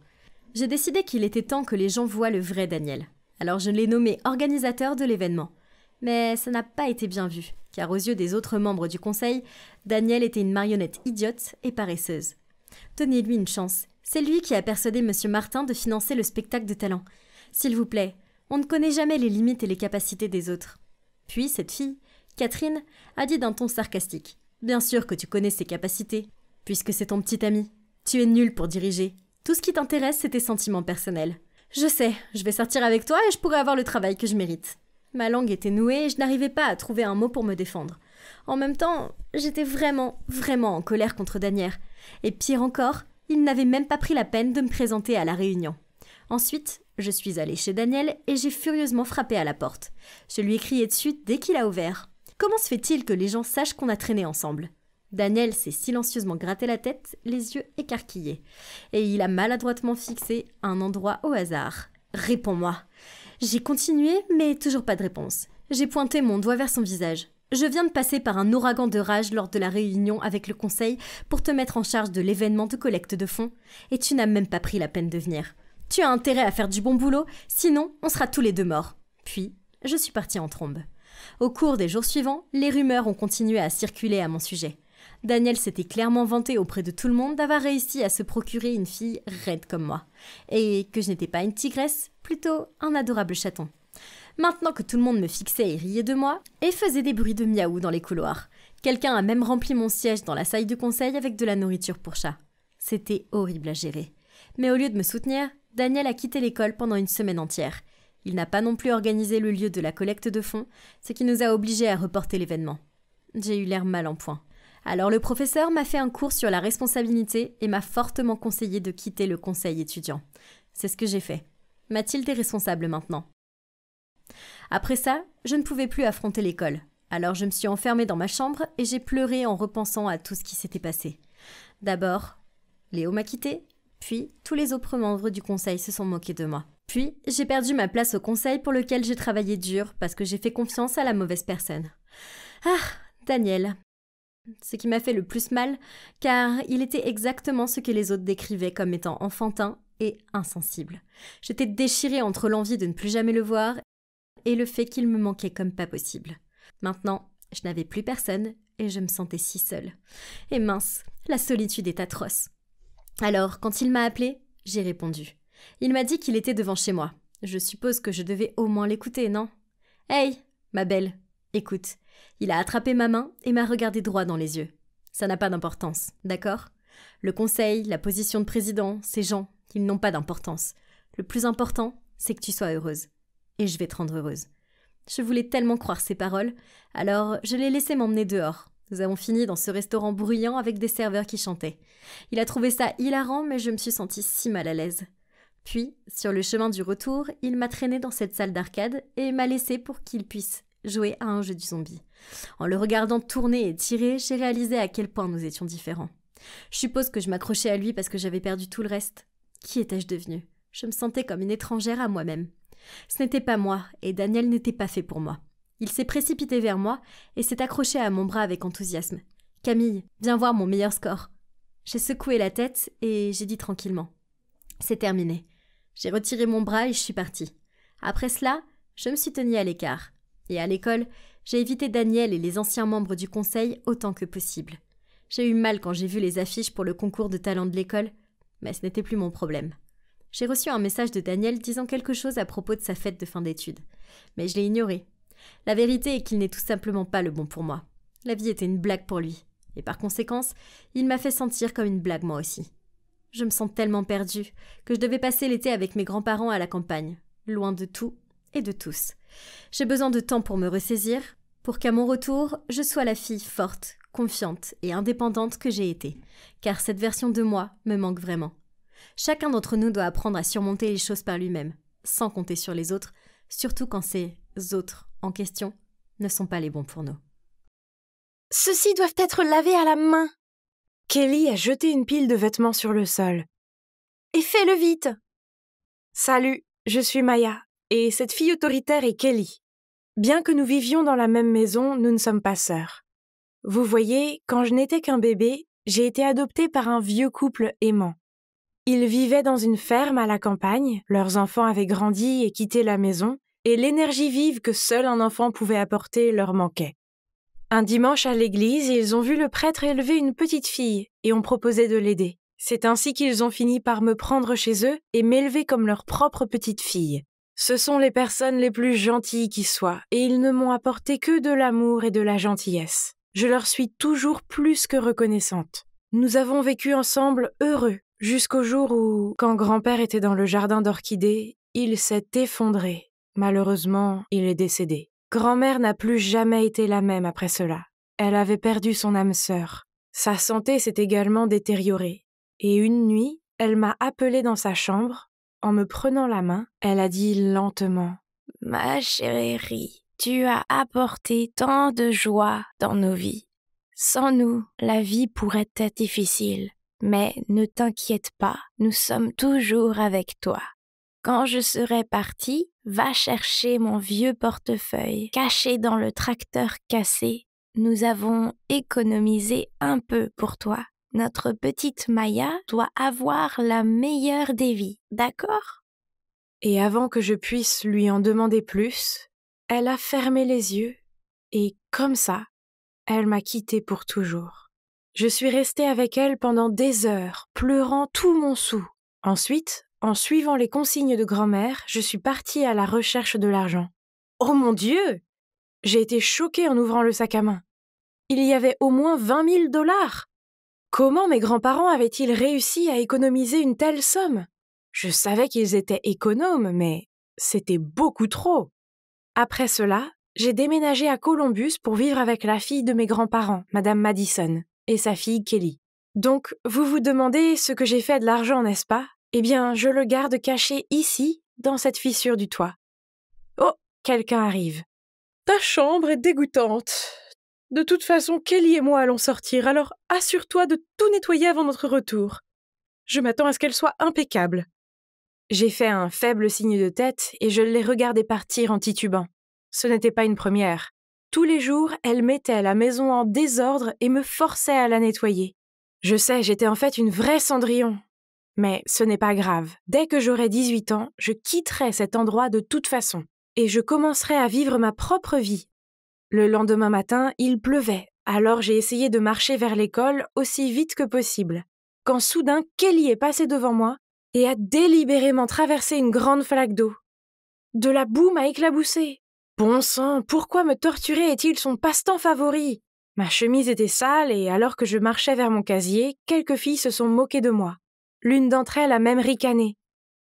[SPEAKER 3] J'ai décidé qu'il était temps que les gens voient le vrai Daniel. Alors je l'ai nommé organisateur de l'événement. Mais ça n'a pas été bien vu, car aux yeux des autres membres du conseil, Daniel était une marionnette idiote et paresseuse. Donnez-lui une chance. C'est lui qui a persuadé M. Martin de financer le spectacle de talent. S'il vous plaît, on ne connaît jamais les limites et les capacités des autres. Puis cette fille, Catherine, a dit d'un ton sarcastique. Bien sûr que tu connais ses capacités, puisque c'est ton petit ami. Tu es nul pour diriger. Tout ce qui t'intéresse, c'est tes sentiments personnels. Je sais, je vais sortir avec toi et je pourrai avoir le travail que je mérite. Ma langue était nouée et je n'arrivais pas à trouver un mot pour me défendre. En même temps, j'étais vraiment en colère contre Daniel. Et pire encore, il n'avait même pas pris la peine de me présenter à la réunion. Ensuite, je suis allée chez Daniel et j'ai furieusement frappé à la porte. Je lui ai crié dessus dès qu'il a ouvert. Comment se fait-il que les gens sachent qu'on a traîné ensemble ? Daniel s'est silencieusement gratté la tête, les yeux écarquillés. Et il a maladroitement fixé un endroit au hasard. « Réponds-moi !» J'ai continué, mais toujours pas de réponse. J'ai pointé mon doigt vers son visage. « Je viens de passer par un ouragan de rage lors de la réunion avec le conseil pour te mettre en charge de l'événement de collecte de fonds, et tu n'as même pas pris la peine de venir. Tu as intérêt à faire du bon boulot, sinon on sera tous les deux morts. » Puis, je suis partie en trombe. Au cours des jours suivants, les rumeurs ont continué à circuler à mon sujet. Daniel s'était clairement vanté auprès de tout le monde d'avoir réussi à se procurer une fille raide comme moi, et que je n'étais pas une tigresse, plutôt un adorable chaton. Maintenant que tout le monde me fixait et riait de moi, et faisait des bruits de miaou dans les couloirs, quelqu'un a même rempli mon siège dans la salle du conseil avec de la nourriture pour chat. C'était horrible à gérer.
[SPEAKER 4] Mais au lieu de me soutenir, Daniel a quitté l'école pendant une semaine entière. Il n'a pas non plus organisé le lieu de la collecte de fonds, ce qui nous a obligés à reporter l'événement. J'ai eu l'air mal en point. Alors le professeur m'a fait un cours sur la responsabilité et m'a fortement conseillé de quitter le conseil étudiant. C'est ce que j'ai fait. Mathilde est responsable maintenant. Après ça, je ne pouvais plus affronter l'école. Alors je me suis enfermée dans ma chambre et j'ai pleuré en repensant à tout ce qui s'était passé. D'abord, Léo m'a quittée, puis tous les autres membres du conseil se sont moqués de moi. Puis, j'ai perdu ma place au conseil pour lequel j'ai travaillé dur parce que j'ai fait confiance à la mauvaise personne. Ah, Daniel. Ce qui m'a fait le plus mal, car il était exactement ce que les autres décrivaient comme étant enfantin et insensible. J'étais déchirée entre l'envie de ne plus jamais le voir et le fait qu'il me manquait comme pas possible. Maintenant, je n'avais plus personne et je me sentais si seule. Et mince, la solitude est atroce. Alors, quand il m'a appelée, j'ai répondu. Il m'a dit qu'il était devant chez moi. Je suppose que je devais au moins l'écouter, non ? Hey, ma belle, écoute. Il a attrapé ma main et m'a regardé droit dans les yeux. Ça n'a pas d'importance, d'accord ? Le conseil, la position de président, ces gens, ils n'ont pas d'importance. Le plus important, c'est que tu sois heureuse. Et je vais te rendre heureuse. Je voulais tellement croire ces paroles, alors je l'ai laissé m'emmener dehors. Nous avons fini dans ce restaurant bruyant avec des serveurs qui chantaient. Il a trouvé ça hilarant, mais je me suis sentie si mal à l'aise. Puis, sur le chemin du retour, il m'a traînée dans cette salle d'arcade et m'a laissée pour qu'il puisse jouer à un jeu du zombie. En le regardant tourner et tirer, j'ai réalisé à quel point nous étions différents. Je suppose que je m'accrochais à lui parce que j'avais perdu tout le reste. Qui étais-je devenue ? Je me sentais comme une étrangère à moi-même. Ce n'était pas moi, et Daniel n'était pas fait pour moi. Il s'est précipité vers moi et s'est accroché à mon bras avec enthousiasme. « Camille, viens voir mon meilleur score. » J'ai secoué la tête et j'ai dit tranquillement. « C'est terminé. » J'ai retiré mon bras et je suis partie. Après cela, je me suis tenue à l'écart. Et à l'école, j'ai évité Daniel et les anciens membres du conseil autant que possible. J'ai eu mal quand j'ai vu les affiches pour le concours de talent de l'école, mais ce n'était plus mon problème. J'ai reçu un message de Daniel disant quelque chose à propos de sa fête de fin d'études. Mais je l'ai ignoré. La vérité est qu'il n'est tout simplement pas le bon pour moi. La vie était une blague pour lui. Et par conséquence, il m'a fait sentir comme une blague moi aussi. Je me sens tellement perdue que je devais passer l'été avec mes grands-parents à la campagne, loin de tout et de tous. J'ai besoin de temps pour me ressaisir, pour qu'à mon retour, je sois la fille forte, confiante et indépendante que j'ai été, car cette version de moi me manque vraiment. Chacun d'entre nous doit apprendre à surmonter les choses par lui-même, sans compter sur les autres, surtout quand ces autres en question ne sont pas les bons pour nous.
[SPEAKER 5] Ceux-ci doivent être lavés à la main. Kelly a jeté une pile de vêtements sur le sol. Et fais-le vite. Salut, je suis Maya, et cette fille autoritaire est Kelly. Bien que nous vivions dans la même maison, nous ne sommes pas sœurs. Vous voyez, quand je n'étais qu'un bébé, j'ai été adoptée par un vieux couple aimant. Ils vivaient dans une ferme à la campagne, leurs enfants avaient grandi et quitté la maison, et l'énergie vive que seul un enfant pouvait apporter leur manquait. Un dimanche à l'église, ils ont vu le prêtre élever une petite fille et ont proposé de l'aider. C'est ainsi qu'ils ont fini par me prendre chez eux et m'élever comme leur propre petite fille. Ce sont les personnes les plus gentilles qui soient, et ils ne m'ont apporté que de l'amour et de la gentillesse. Je leur suis toujours plus que reconnaissante. Nous avons vécu ensemble heureux, jusqu'au jour où, quand grand-père était dans le jardin d'orchidées, il s'est effondré. Malheureusement, il est décédé. Grand-mère n'a plus jamais été la même après cela. Elle avait perdu son âme sœur. Sa santé s'est également détériorée. Et une nuit, elle m'a appelée dans sa chambre. En me prenant la main, elle a dit lentement « Ma chérie, tu as apporté tant de joie dans nos vies. Sans nous, la vie pourrait être difficile. Mais ne t'inquiète pas, nous sommes toujours avec toi. Quand je serai partie, va chercher mon vieux portefeuille caché dans le tracteur cassé. Nous avons économisé un peu pour toi. Notre petite Maya doit avoir la meilleure des vies, d'accord ? » Et avant que je puisse lui en demander plus, elle a fermé les yeux et, comme ça, elle m'a quittée pour toujours. Je suis restée avec elle pendant des heures, pleurant tout mon soûl. Ensuite, en suivant les consignes de grand-mère, je suis partie à la recherche de l'argent. Oh mon Dieu ! J'ai été choquée en ouvrant le sac à main. Il y avait au moins 20 000 $. Comment mes grands-parents avaient-ils réussi à économiser une telle somme? Je savais qu'ils étaient économes, mais c'était beaucoup trop. Après cela, j'ai déménagé à Columbus pour vivre avec la fille de mes grands-parents, Madame Madison, et sa fille Kelly. Donc, vous vous demandez ce que j'ai fait de l'argent, n'est-ce pas? Eh bien, je le garde caché ici, dans cette fissure du toit. Oh, quelqu'un arrive. Ta chambre est dégoûtante. De toute façon, Kelly et moi allons sortir, alors assure-toi de tout nettoyer avant notre retour. Je m'attends à ce qu'elle soit impeccable. J'ai fait un faible signe de tête et je l'ai regardée partir en titubant. Ce n'était pas une première. Tous les jours, elle mettait la maison en désordre et me forçait à la nettoyer. Je sais, j'étais en fait une vraie Cendrillon. Mais ce n'est pas grave. Dès que j'aurai 18 ans, je quitterai cet endroit de toute façon. Et je commencerai à vivre ma propre vie. Le lendemain matin, il pleuvait, alors j'ai essayé de marcher vers l'école aussi vite que possible. Quand soudain, Kelly est passée devant moi et a délibérément traversé une grande flaque d'eau. De la boue m'a éclaboussée. Bon sang, pourquoi me torturer est-il son passe-temps favori? Ma chemise était sale et alors que je marchais vers mon casier, quelques filles se sont moquées de moi. L'une d'entre elles a même ricané.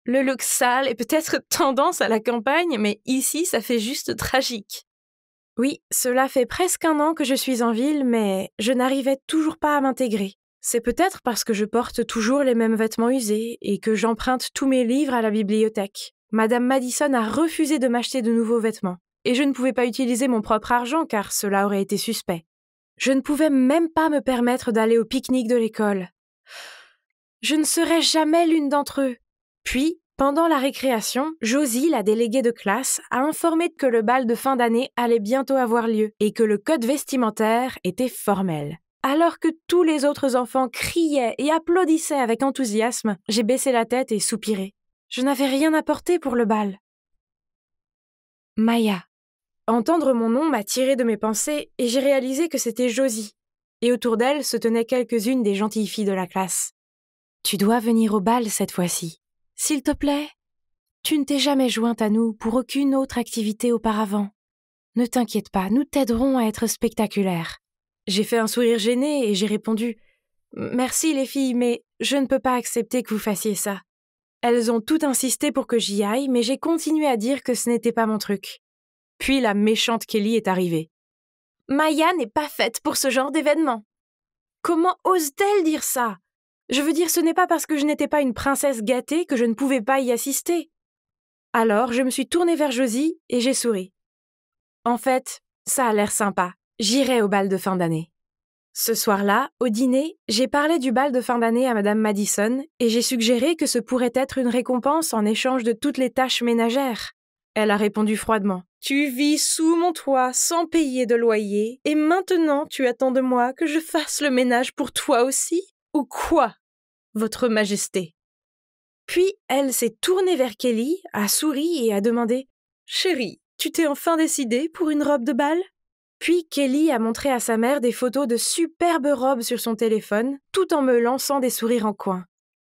[SPEAKER 5] Le look sale est peut-être tendance à la campagne, mais ici, ça fait juste tragique. Oui, cela fait presque 1 an que je suis en ville, mais je n'arrivais toujours pas à m'intégrer. C'est peut-être parce que je porte toujours les mêmes vêtements usés et que j'emprunte tous mes livres à la bibliothèque. Madame Madison a refusé de m'acheter de nouveaux vêtements, et je ne pouvais pas utiliser mon propre argent car cela aurait été suspect. Je ne pouvais même pas me permettre d'aller au pique-nique de l'école. Je ne serai jamais l'une d'entre eux. Puis, pendant la récréation, Josie, la déléguée de classe, a informé que le bal de fin d'année allait bientôt avoir lieu et que le code vestimentaire était formel. Alors que tous les autres enfants criaient et applaudissaient avec enthousiasme, j'ai baissé la tête et soupiré. Je n'avais rien apporté pour le bal. Maya. Entendre mon nom m'a tiré de mes pensées et j'ai réalisé que c'était Josie. Et autour d'elle se tenaient quelques-unes des gentilles filles de la classe. Tu dois venir au bal cette fois-ci. S'il te plaît, tu ne t'es jamais jointe à nous pour aucune autre activité auparavant. Ne t'inquiète pas, nous t'aiderons à être spectaculaire. J'ai fait un sourire gêné et j'ai répondu « Merci les filles, mais je ne peux pas accepter que vous fassiez ça. » Elles ont toutes insisté pour que j'y aille, mais j'ai continué à dire que ce n'était pas mon truc. Puis la méchante Kelly est arrivée. « Maya n'est pas faite pour ce genre d'événement. » Comment ose-t-elle dire ça? Je veux dire, ce n'est pas parce que je n'étais pas une princesse gâtée que je ne pouvais pas y assister. Alors, je me suis tournée vers Josie et j'ai souri. En fait, ça a l'air sympa. J'irai au bal de fin d'année. Ce soir-là, au dîner, j'ai parlé du bal de fin d'année à Madame Madison et j'ai suggéré que ce pourrait être une récompense en échange de toutes les tâches ménagères. Elle a répondu froidement. « Tu vis sous mon toit sans payer de loyer et maintenant tu attends de moi que je fasse le ménage pour toi aussi? Ou quoi, Votre Majesté ?» Puis elle s'est tournée vers Kelly, a souri et a demandé « Chérie, tu t'es enfin décidée pour une robe de bal ?» Puis Kelly a montré à sa mère des photos de superbes robes sur son téléphone, tout en me lançant des sourires en coin.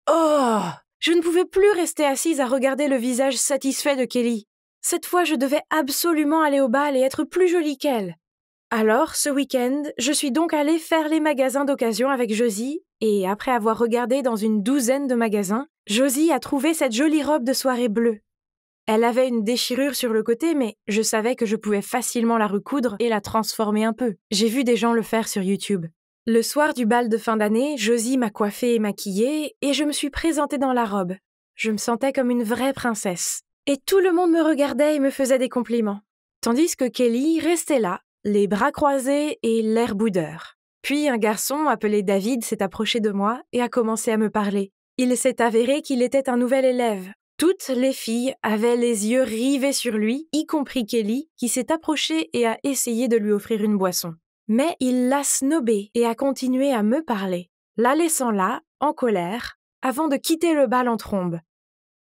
[SPEAKER 5] Oh! Je ne pouvais plus rester assise à regarder le visage satisfait de Kelly. Cette fois, je devais absolument aller au bal et être plus jolie qu'elle. Alors, ce week-end, je suis donc allée faire les magasins d'occasion avec Josie, et après avoir regardé dans une 12aine de magasins, Josie a trouvé cette jolie robe de soirée bleue. Elle avait une déchirure sur le côté, mais je savais que je pouvais facilement la recoudre et la transformer un peu. J'ai vu des gens le faire sur YouTube. Le soir du bal de fin d'année, Josie m'a coiffée et maquillée, et je me suis présentée dans la robe. Je me sentais comme une vraie princesse. Et tout le monde me regardait et me faisait des compliments. Tandis que Kelly restait là, les bras croisés et l'air boudeur. Puis un garçon appelé David s'est approché de moi et a commencé à me parler. Il s'est avéré qu'il était un nouvel élève. Toutes les filles avaient les yeux rivés sur lui, y compris Kelly, qui s'est approchée et a essayé de lui offrir une boisson. Mais il l'a snobé et a continué à me parler, la laissant là, en colère, avant de quitter le bal en trombe.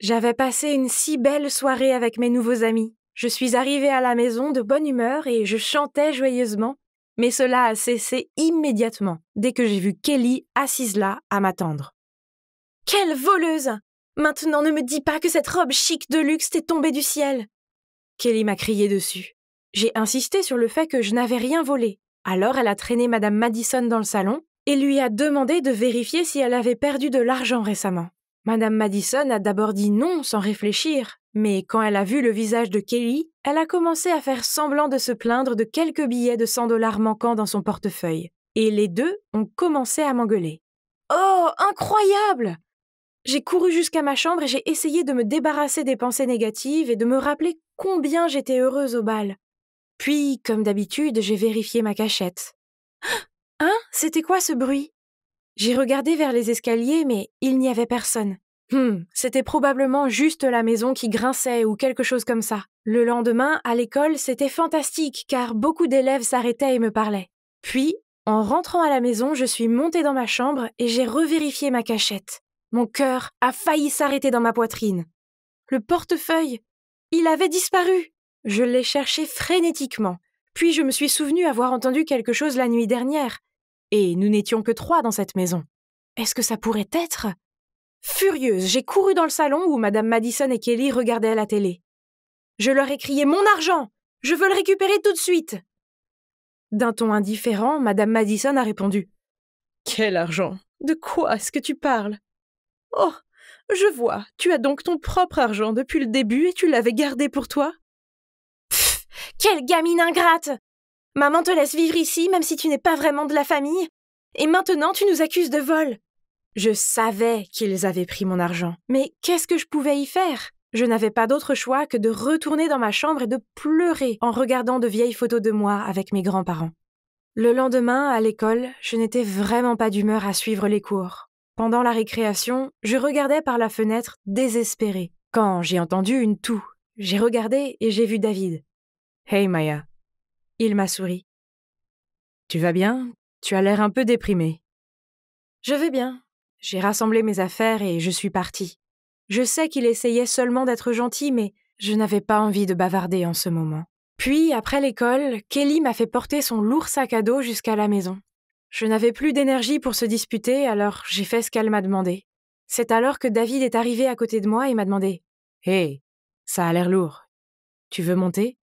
[SPEAKER 5] J'avais passé une si belle soirée avec mes nouveaux amis. Je suis arrivée à la maison de bonne humeur et je chantais joyeusement, mais cela a cessé immédiatement dès que j'ai vu Kelly assise là à m'attendre. « Quelle voleuse! Maintenant ne me dis pas que cette robe chic de luxe t'est tombée du ciel !» Kelly m'a crié dessus. J'ai insisté sur le fait que je n'avais rien volé. Alors elle a traîné Madame Madison dans le salon et lui a demandé de vérifier si elle avait perdu de l'argent récemment. Madame Madison a d'abord dit non sans réfléchir, mais quand elle a vu le visage de Kelly, elle a commencé à faire semblant de se plaindre de quelques billets de 100 $ manquants dans son portefeuille. Et les deux ont commencé à m'engueuler. Oh, incroyable! J'ai couru jusqu'à ma chambre et j'ai essayé de me débarrasser des pensées négatives et de me rappeler combien j'étais heureuse au bal. Puis, comme d'habitude, j'ai vérifié ma cachette. Hein? C'était quoi ce bruit? J'ai regardé vers les escaliers, mais il n'y avait personne. C'était probablement juste la maison qui grinçait ou quelque chose comme ça. Le lendemain, à l'école, c'était fantastique car beaucoup d'élèves s'arrêtaient et me parlaient. Puis, en rentrant à la maison, je suis montée dans ma chambre et j'ai revérifié ma cachette. Mon cœur a failli s'arrêter dans ma poitrine. Le portefeuille, il avait disparu. Je l'ai cherché frénétiquement. Puis je me suis souvenue avoir entendu quelque chose la nuit dernière. Et nous n'étions que 3 dans cette maison. Est-ce que ça pourrait être? Furieuse, j'ai couru dans le salon où Madame Madison et Kelly regardaient la télé. Je leur ai crié « Mon argent! Je veux le récupérer tout de suite !» D'un ton indifférent, Madame Madison a répondu « Quel argent? De quoi est-ce que tu parles? Oh, je vois, tu as donc ton propre argent depuis le début et tu l'avais gardé pour toi? Pfff, quelle gamine ingrate! Maman te laisse vivre ici même si tu n'es pas vraiment de la famille. Et maintenant tu nous accuses de vol. Je savais qu'ils avaient pris mon argent. Mais qu'est-ce que je pouvais y faire? Je n'avais pas d'autre choix que de retourner dans ma chambre et de pleurer en regardant de vieilles photos de moi avec mes grands-parents. Le lendemain, à l'école, je n'étais vraiment pas d'humeur à suivre les cours. Pendant la récréation, je regardais par la fenêtre désespérée. Quand j'ai entendu une toux, j'ai regardé et j'ai vu David. « Hey Maya !» Il m'a souri. « Tu vas bien? Tu as l'air un peu déprimée. »« Je vais bien. J'ai rassemblé mes affaires et je suis partie. Je sais qu'il essayait seulement d'être gentil, mais je n'avais pas envie de bavarder en ce moment. » Puis, après l'école, Kelly m'a fait porter son lourd sac à dos jusqu'à la maison. Je n'avais plus d'énergie pour se disputer, alors j'ai fait ce qu'elle m'a demandé. C'est alors que David est arrivé à côté de moi et m'a demandé « Hey, ça a l'air lourd. Tu veux monter ?»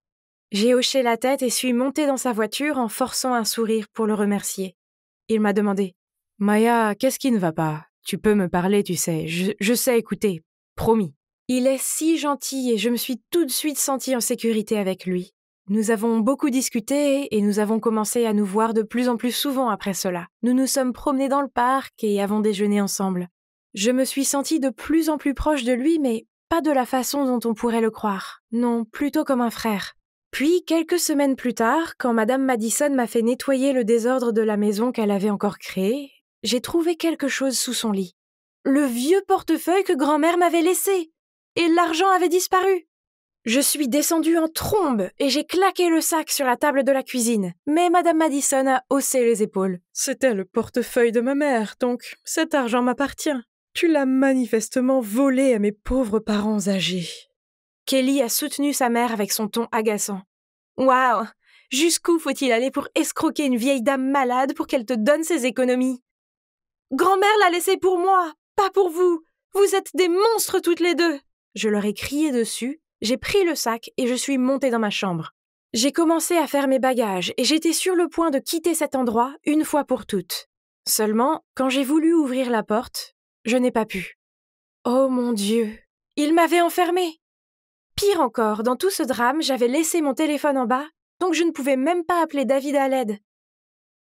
[SPEAKER 5] J'ai hoché la tête et suis montée dans sa voiture en forçant un sourire pour le remercier. Il m'a demandé « Maya, qu'est-ce qui ne va pas? Tu peux me parler, tu sais. Je sais écouter. Promis. » Il est si gentil et je me suis tout de suite sentie en sécurité avec lui. Nous avons beaucoup discuté et nous avons commencé à nous voir de plus en plus souvent après cela. Nous nous sommes promenés dans le parc et avons déjeuné ensemble. Je me suis sentie de plus en plus proche de lui, mais pas de la façon dont on pourrait le croire. Non, plutôt comme un frère. Puis, quelques semaines plus tard, quand Madame Madison m'a fait nettoyer le désordre de la maison qu'elle avait encore créé, j'ai trouvé quelque chose sous son lit. Le vieux portefeuille que grand-mère m'avait laissé. Et l'argent avait disparu. Je suis descendue en trombe et j'ai claqué le sac sur la table de la cuisine. Mais Madame Madison a haussé les épaules. « C'était le portefeuille de ma mère, donc cet argent m'appartient. Tu l'as manifestement volé à mes pauvres parents âgés. » Kelly a soutenu sa mère avec son ton agaçant. « Waouh! Jusqu'où faut-il aller pour escroquer une vieille dame malade pour qu'elle te donne ses économies? Grand-mère l'a laissé pour moi, pas pour vous. Vous êtes des monstres toutes les deux. » Je leur ai crié dessus. J'ai pris le sac et je suis montée dans ma chambre. J'ai commencé à faire mes bagages et j'étais sur le point de quitter cet endroit une fois pour toutes. Seulement, quand j'ai voulu ouvrir la porte, je n'ai pas pu. Oh mon Dieu, il m'avait enfermée. Pire encore, dans tout ce drame, j'avais laissé mon téléphone en bas, donc je ne pouvais même pas appeler David à l'aide.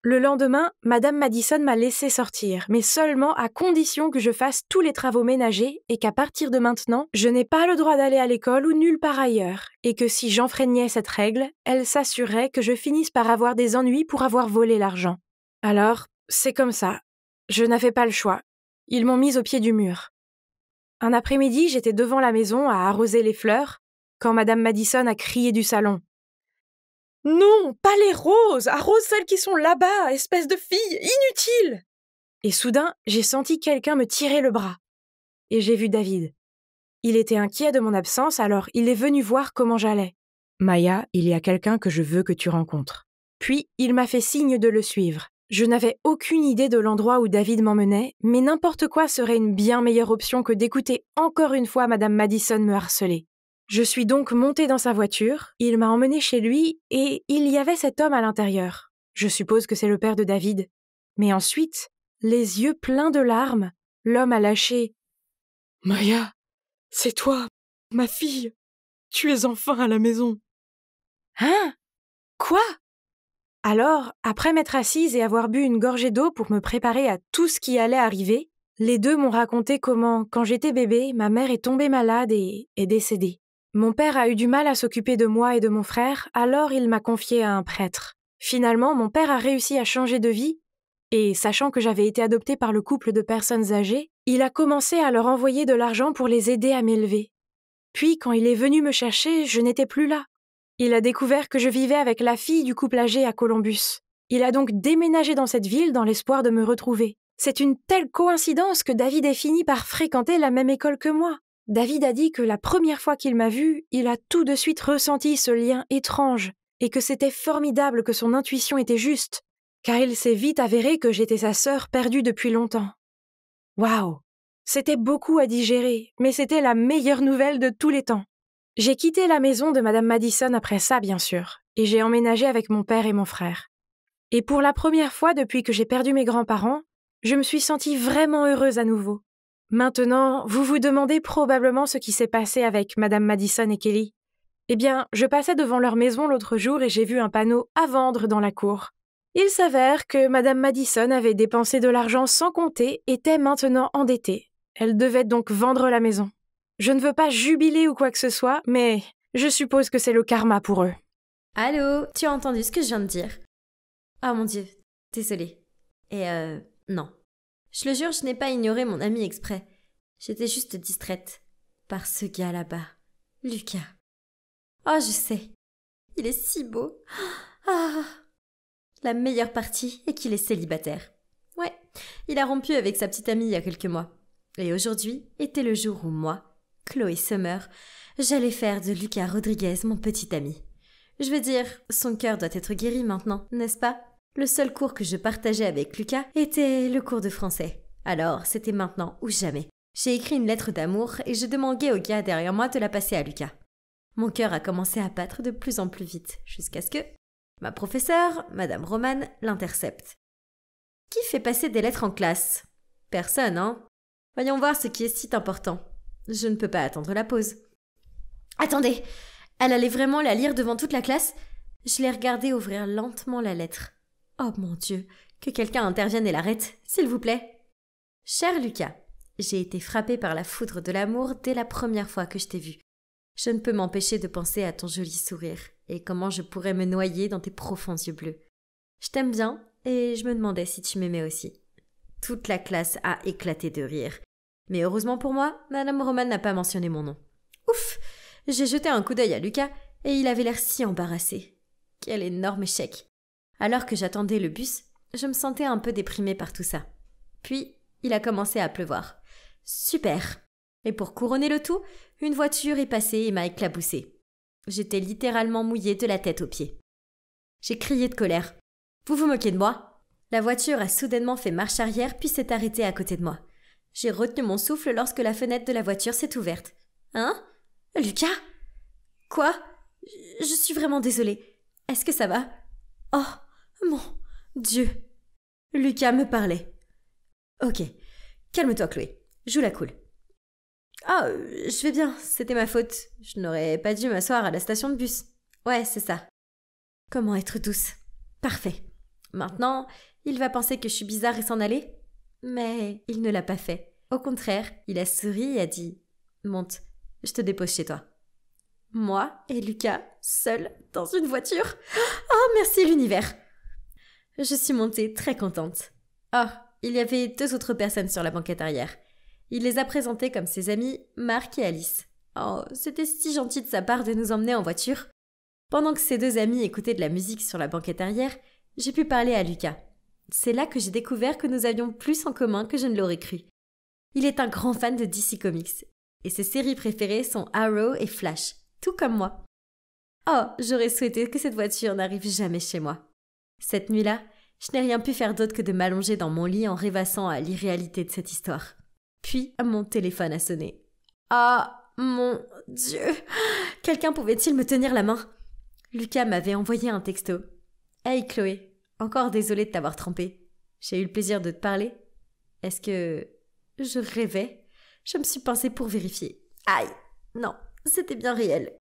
[SPEAKER 5] Le lendemain, Madame Madison m'a laissé sortir, mais seulement à condition que je fasse tous les travaux ménagers et qu'à partir de maintenant, je n'ai pas le droit d'aller à l'école ou nulle part ailleurs, et que si j'enfreignais cette règle, elle s'assurerait que je finisse par avoir des ennuis pour avoir volé l'argent. Alors, c'est comme ça. Je n'avais pas le choix. Ils m'ont mise au pied du mur. Un après-midi, j'étais devant la maison à arroser les fleurs, quand Madame Madison a crié du salon. « Non, pas les roses, arrose celles qui sont là-bas, espèce de fille, inutile !» Et soudain, j'ai senti quelqu'un me tirer le bras. Et j'ai vu David. Il était inquiet de mon absence, alors il est venu voir comment j'allais. « Maya, il y a quelqu'un que je veux que tu rencontres. » Puis, il m'a fait signe de le suivre. Je n'avais aucune idée de l'endroit où David m'emmenait, mais n'importe quoi serait une bien meilleure option que d'écouter encore une fois Madame Madison me harceler. Je suis donc montée dans sa voiture, il m'a emmenée chez lui et il y avait cet homme à l'intérieur. Je suppose que c'est le père de David. Mais ensuite, les yeux pleins de larmes, l'homme a lâché « Maya, c'est toi, ma fille. Tu es enfin à la maison. »« Hein ? Quoi ?» Alors, après m'être assise et avoir bu une gorgée d'eau pour me préparer à tout ce qui allait arriver, les deux m'ont raconté comment, quand j'étais bébé, ma mère est tombée malade et est décédée. Mon père a eu du mal à s'occuper de moi et de mon frère, alors il m'a confié à un prêtre. Finalement, mon père a réussi à changer de vie, et sachant que j'avais été adoptée par le couple de personnes âgées, il a commencé à leur envoyer de l'argent pour les aider à m'élever. Puis, quand il est venu me chercher, je n'étais plus là. Il a découvert que je vivais avec la fille du couple âgé à Columbus. Il a donc déménagé dans cette ville dans l'espoir de me retrouver. C'est une telle coïncidence que David ait fini par fréquenter la même école que moi. David a dit que la première fois qu'il m'a vue, il a tout de suite ressenti ce lien étrange et que c'était formidable que son intuition était juste, car il s'est vite avéré que j'étais sa sœur perdue depuis longtemps. Waouh! C'était beaucoup à digérer, mais c'était la meilleure nouvelle de tous les temps. J'ai quitté la maison de Madame Madison après ça, bien sûr, et j'ai emménagé avec mon père et mon frère. Et pour la première fois depuis que j'ai perdu mes grands-parents, je me suis sentie vraiment heureuse à nouveau. Maintenant, vous vous demandez probablement ce qui s'est passé avec Madame Madison et Kelly. Eh bien, je passais devant leur maison l'autre jour et j'ai vu un panneau « À vendre » dans la cour. Il s'avère que Madame Madison avait dépensé de l'argent sans compter et était maintenant endettée. Elle devait donc vendre la maison. Je ne veux pas jubiler ou quoi que ce soit, mais je suppose que c'est le karma pour eux.
[SPEAKER 4] Allô, tu as entendu ce que je viens de dire? Ah mon Dieu, désolée. Et non. Je le jure, je n'ai pas ignoré mon ami exprès. J'étais juste distraite par ce gars là-bas, Lucas. Oh, je sais. Il est si beau. Ah. La meilleure partie est qu'il est célibataire. Ouais, il a rompu avec sa petite amie il y a quelques mois. Et aujourd'hui était le jour où moi, Chloé Summer, j'allais faire de Lucas Rodriguez mon petit ami. Je veux dire, son cœur doit être guéri maintenant, n'est-ce pas? Le seul cours que je partageais avec Lucas était le cours de français. Alors, c'était maintenant ou jamais. J'ai écrit une lettre d'amour et je demandais au gars derrière moi de la passer à Lucas. Mon cœur a commencé à battre de plus en plus vite, jusqu'à ce que ma professeure, Madame Roman, l'intercepte. Qui fait passer des lettres en classe? Personne, hein? Voyons voir ce qui est si important. Je ne peux pas attendre la pause. Attendez! Elle allait vraiment la lire devant toute la classe? Je l'ai regardée ouvrir lentement la lettre. Oh mon Dieu! Que quelqu'un intervienne et l'arrête, s'il vous plaît! Cher Lucas, j'ai été frappée par la foudre de l'amour dès la première fois que je t'ai vu. Je ne peux m'empêcher de penser à ton joli sourire et comment je pourrais me noyer dans tes profonds yeux bleus. Je t'aime bien et je me demandais si tu m'aimais aussi. Toute la classe a éclaté de rire. Mais heureusement pour moi, Madame Roman n'a pas mentionné mon nom. Ouf! J'ai jeté un coup d'œil à Lucas et il avait l'air si embarrassé. Quel énorme échec! Alors que j'attendais le bus, je me sentais un peu déprimée par tout ça. Puis, il a commencé à pleuvoir. Super! Et pour couronner le tout, une voiture est passée et m'a éclaboussée. J'étais littéralement mouillée de la tête aux pieds. J'ai crié de colère. Vous vous moquez de moi? La voiture a soudainement fait marche arrière puis s'est arrêtée à côté de moi. J'ai retenu mon souffle lorsque la fenêtre de la voiture s'est ouverte. Hein? Lucas? Quoi? Je suis vraiment désolée. Est-ce que ça va? Oh, mon Dieu! Lucas me parlait. Ok, calme-toi Chloé, joue la cool. Ah, je vais bien, c'était ma faute. Je n'aurais pas dû m'asseoir à la station de bus. Ouais, c'est ça. Comment être douce? Parfait. Maintenant, il va penser que je suis bizarre et s'en aller? Mais il ne l'a pas fait. Au contraire, il a souri et a dit « Monte, je te dépose chez toi. » Moi et Lucas, seuls, dans une voiture? Oh, merci l'univers! Je suis montée très contente. Oh, il y avait 2 autres personnes sur la banquette arrière. Il les a présentées comme ses amis Marc et Alice. Oh, c'était si gentil de sa part de nous emmener en voiture. Pendant que ces 2 amis écoutaient de la musique sur la banquette arrière, j'ai pu parler à Lucas. C'est là que j'ai découvert que nous avions plus en commun que je ne l'aurais cru. Il est un grand fan de DC Comics, et ses séries préférées sont Arrow et Flash, tout comme moi. Oh, j'aurais souhaité que cette voiture n'arrive jamais chez moi. Cette nuit-là, je n'ai rien pu faire d'autre que de m'allonger dans mon lit en rêvassant à l'irréalité de cette histoire. Puis, mon téléphone a sonné. Ah, mon Dieu! Quelqu'un pouvait-il me tenir la main? Lucas m'avait envoyé un texto. Hey Chloé, encore désolée de t'avoir trompée. J'ai eu le plaisir de te parler. Est-ce que je rêvais? Je me suis pincée pour vérifier. Aïe! Non, c'était bien réel.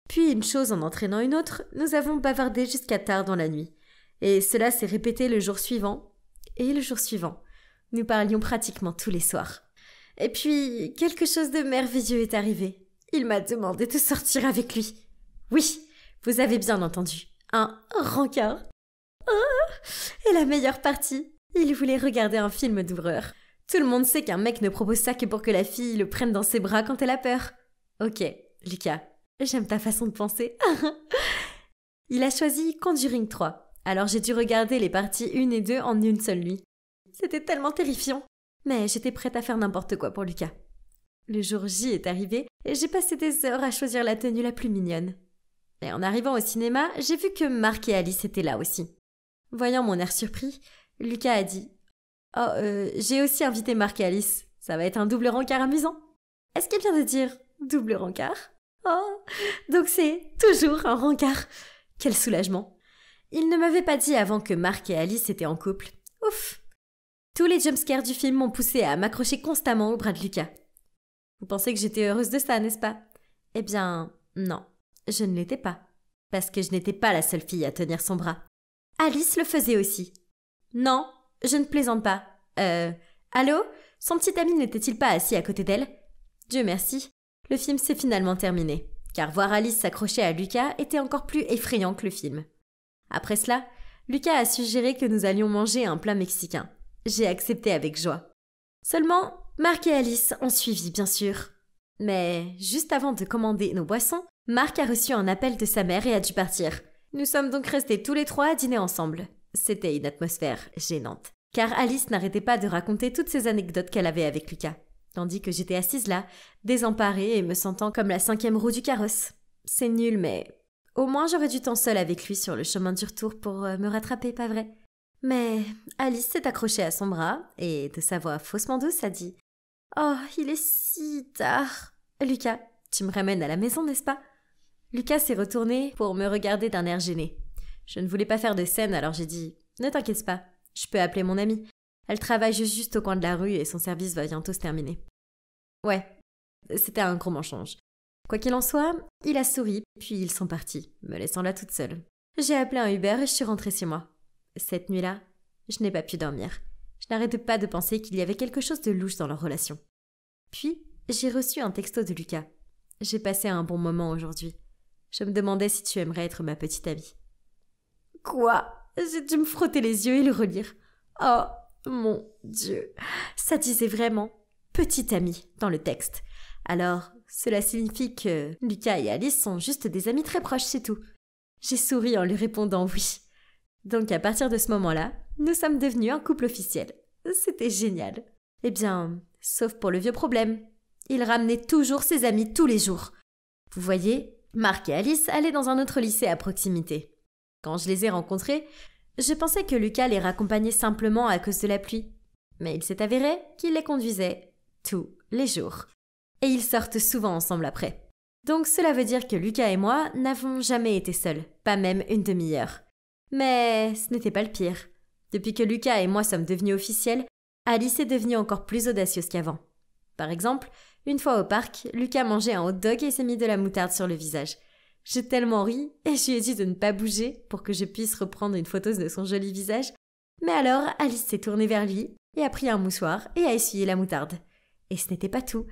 [SPEAKER 4] Puis, une chose en entraînant une autre, nous avons bavardé jusqu'à tard dans la nuit. Et cela s'est répété le jour suivant. Et le jour suivant. Nous parlions pratiquement tous les soirs. Et puis, quelque chose de merveilleux est arrivé. Il m'a demandé de sortir avec lui. Oui, vous avez bien entendu. Un rencard. Et la meilleure partie, il voulait regarder un film d'horreur. Tout le monde sait qu'un mec ne propose ça que pour que la fille le prenne dans ses bras quand elle a peur. Ok, Lucas, j'aime ta façon de penser. Il a choisi Conjuring 3. Alors j'ai dû regarder les parties 1 et 2 en une seule nuit. C'était tellement terrifiant. Mais j'étais prête à faire n'importe quoi pour Lucas. Le jour J est arrivé et j'ai passé des heures à choisir la tenue la plus mignonne. Et en arrivant au cinéma, j'ai vu que Marc et Alice étaient là aussi. Voyant mon air surpris, Lucas a dit « Oh, j'ai aussi invité Marc et Alice. Ça va être un double rencard amusant. » Est-ce qu'il vient de dire « double rencard » ? Oh, donc c'est toujours un rencard. Quel soulagement. Il ne m'avait pas dit avant que Marc et Alice étaient en couple. Ouf. Tous les jumpscares du film m'ont poussé à m'accrocher constamment au bras de Lucas. Vous pensez que j'étais heureuse de ça, n'est-ce pas? Eh bien, non, je ne l'étais pas. Parce que je n'étais pas la seule fille à tenir son bras. Alice le faisait aussi. Non, je ne plaisante pas. Allô? Son petit ami n'était-il pas assis à côté d'elle? Dieu merci, le film s'est finalement terminé. Car voir Alice s'accrocher à Lucas était encore plus effrayant que le film. Après cela, Lucas a suggéré que nous allions manger un plat mexicain. J'ai accepté avec joie. Seulement, Marc et Alice ont suivi, bien sûr. Mais juste avant de commander nos boissons, Marc a reçu un appel de sa mère et a dû partir. Nous sommes donc restés tous les trois à dîner ensemble. C'était une atmosphère gênante, car Alice n'arrêtait pas de raconter toutes ces anecdotes qu'elle avait avec Lucas, tandis que j'étais assise là, désemparée et me sentant comme la 5e roue du carrosse. C'est nul, mais au moins j'aurais du temps seule avec lui sur le chemin du retour pour me rattraper, pas vrai? Mais Alice s'est accrochée à son bras et, de sa voix faussement douce, a dit « Oh, il est si tard. Lucas, tu me ramènes à la maison, n'est-ce pas ?» Lucas s'est retourné pour me regarder d'un air gêné. Je ne voulais pas faire de scène, alors j'ai dit « Ne t'inquiète pas, je peux appeler mon amie. Elle travaille juste au coin de la rue et son service va bientôt se terminer. » Ouais, c'était un gros mensonge. Quoi qu'il en soit, il a souri, puis ils sont partis, me laissant là toute seule. J'ai appelé un Uber et je suis rentrée chez moi. Cette nuit-là, je n'ai pas pu dormir. Je n'arrêtais pas de penser qu'il y avait quelque chose de louche dans leur relation. Puis, j'ai reçu un texto de Lucas. J'ai passé un bon moment aujourd'hui. Je me demandais si tu aimerais être ma petite amie. Quoi? J'ai dû me frotter les yeux et le relire. Oh, mon Dieu. Ça disait vraiment « petite amie » dans le texte. Alors, cela signifie que Lucas et Alice sont juste des amis très proches, c'est tout. J'ai souri en lui répondant oui. Donc à partir de ce moment-là, nous sommes devenus un couple officiel. C'était génial. Eh bien, sauf pour le vieux problème. Il ramenait toujours ses amis tous les jours. Vous voyez, Marc et Alice allaient dans un autre lycée à proximité. Quand je les ai rencontrés, je pensais que Lucas les raccompagnait simplement à cause de la pluie. Mais il s'est avéré qu'il les conduisait tous les jours. Et ils sortent souvent ensemble après. Donc cela veut dire que Lucas et moi n'avons jamais été seuls, pas même une demi-heure. Mais ce n'était pas le pire. Depuis que Lucas et moi sommes devenus officiels, Alice est devenue encore plus audacieuse qu'avant. Par exemple, une fois au parc, Lucas mangeait un hot dog et s'est mis de la moutarde sur le visage. J'ai tellement ri et je lui ai dit de ne pas bouger pour que je puisse reprendre une photo de son joli visage. Mais alors, Alice s'est tournée vers lui et a pris un mouchoir et a essuyé la moutarde. Et ce n'était pas tout.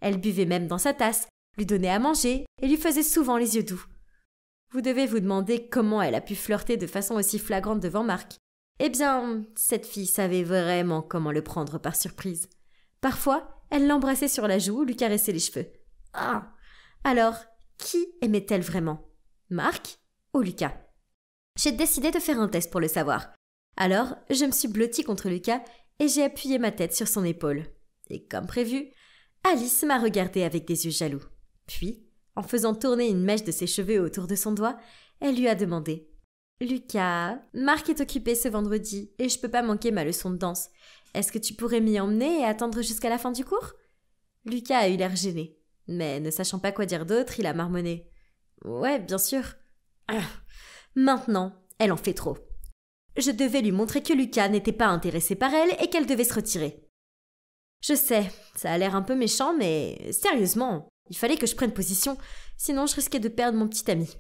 [SPEAKER 4] Elle buvait même dans sa tasse, lui donnait à manger et lui faisait souvent les yeux doux. Vous devez vous demander comment elle a pu flirter de façon aussi flagrante devant Marc. Eh bien, cette fille savait vraiment comment le prendre par surprise. Parfois, elle l'embrassait sur la joue ou lui caressait les cheveux. Ah! Alors, qui aimait-elle vraiment? Marc ou Lucas? J'ai décidé de faire un test pour le savoir. Alors, je me suis blottie contre Lucas et j'ai appuyé ma tête sur son épaule. Et comme prévu, Alice m'a regardée avec des yeux jaloux. Puis, en faisant tourner une mèche de ses cheveux autour de son doigt, elle lui a demandé « Lucas, Marc est occupé ce vendredi et je peux pas manquer ma leçon de danse. Est-ce que tu pourrais m'y emmener et attendre jusqu'à la fin du cours ?» Lucas a eu l'air gêné, mais ne sachant pas quoi dire d'autre, il a marmonné « Ouais, bien sûr. » Maintenant, elle en fait trop. Je devais lui montrer que Lucas n'était pas intéressé par elle et qu'elle devait se retirer. Je sais, ça a l'air un peu méchant, mais sérieusement, il fallait que je prenne position, sinon je risquais de perdre mon petit ami.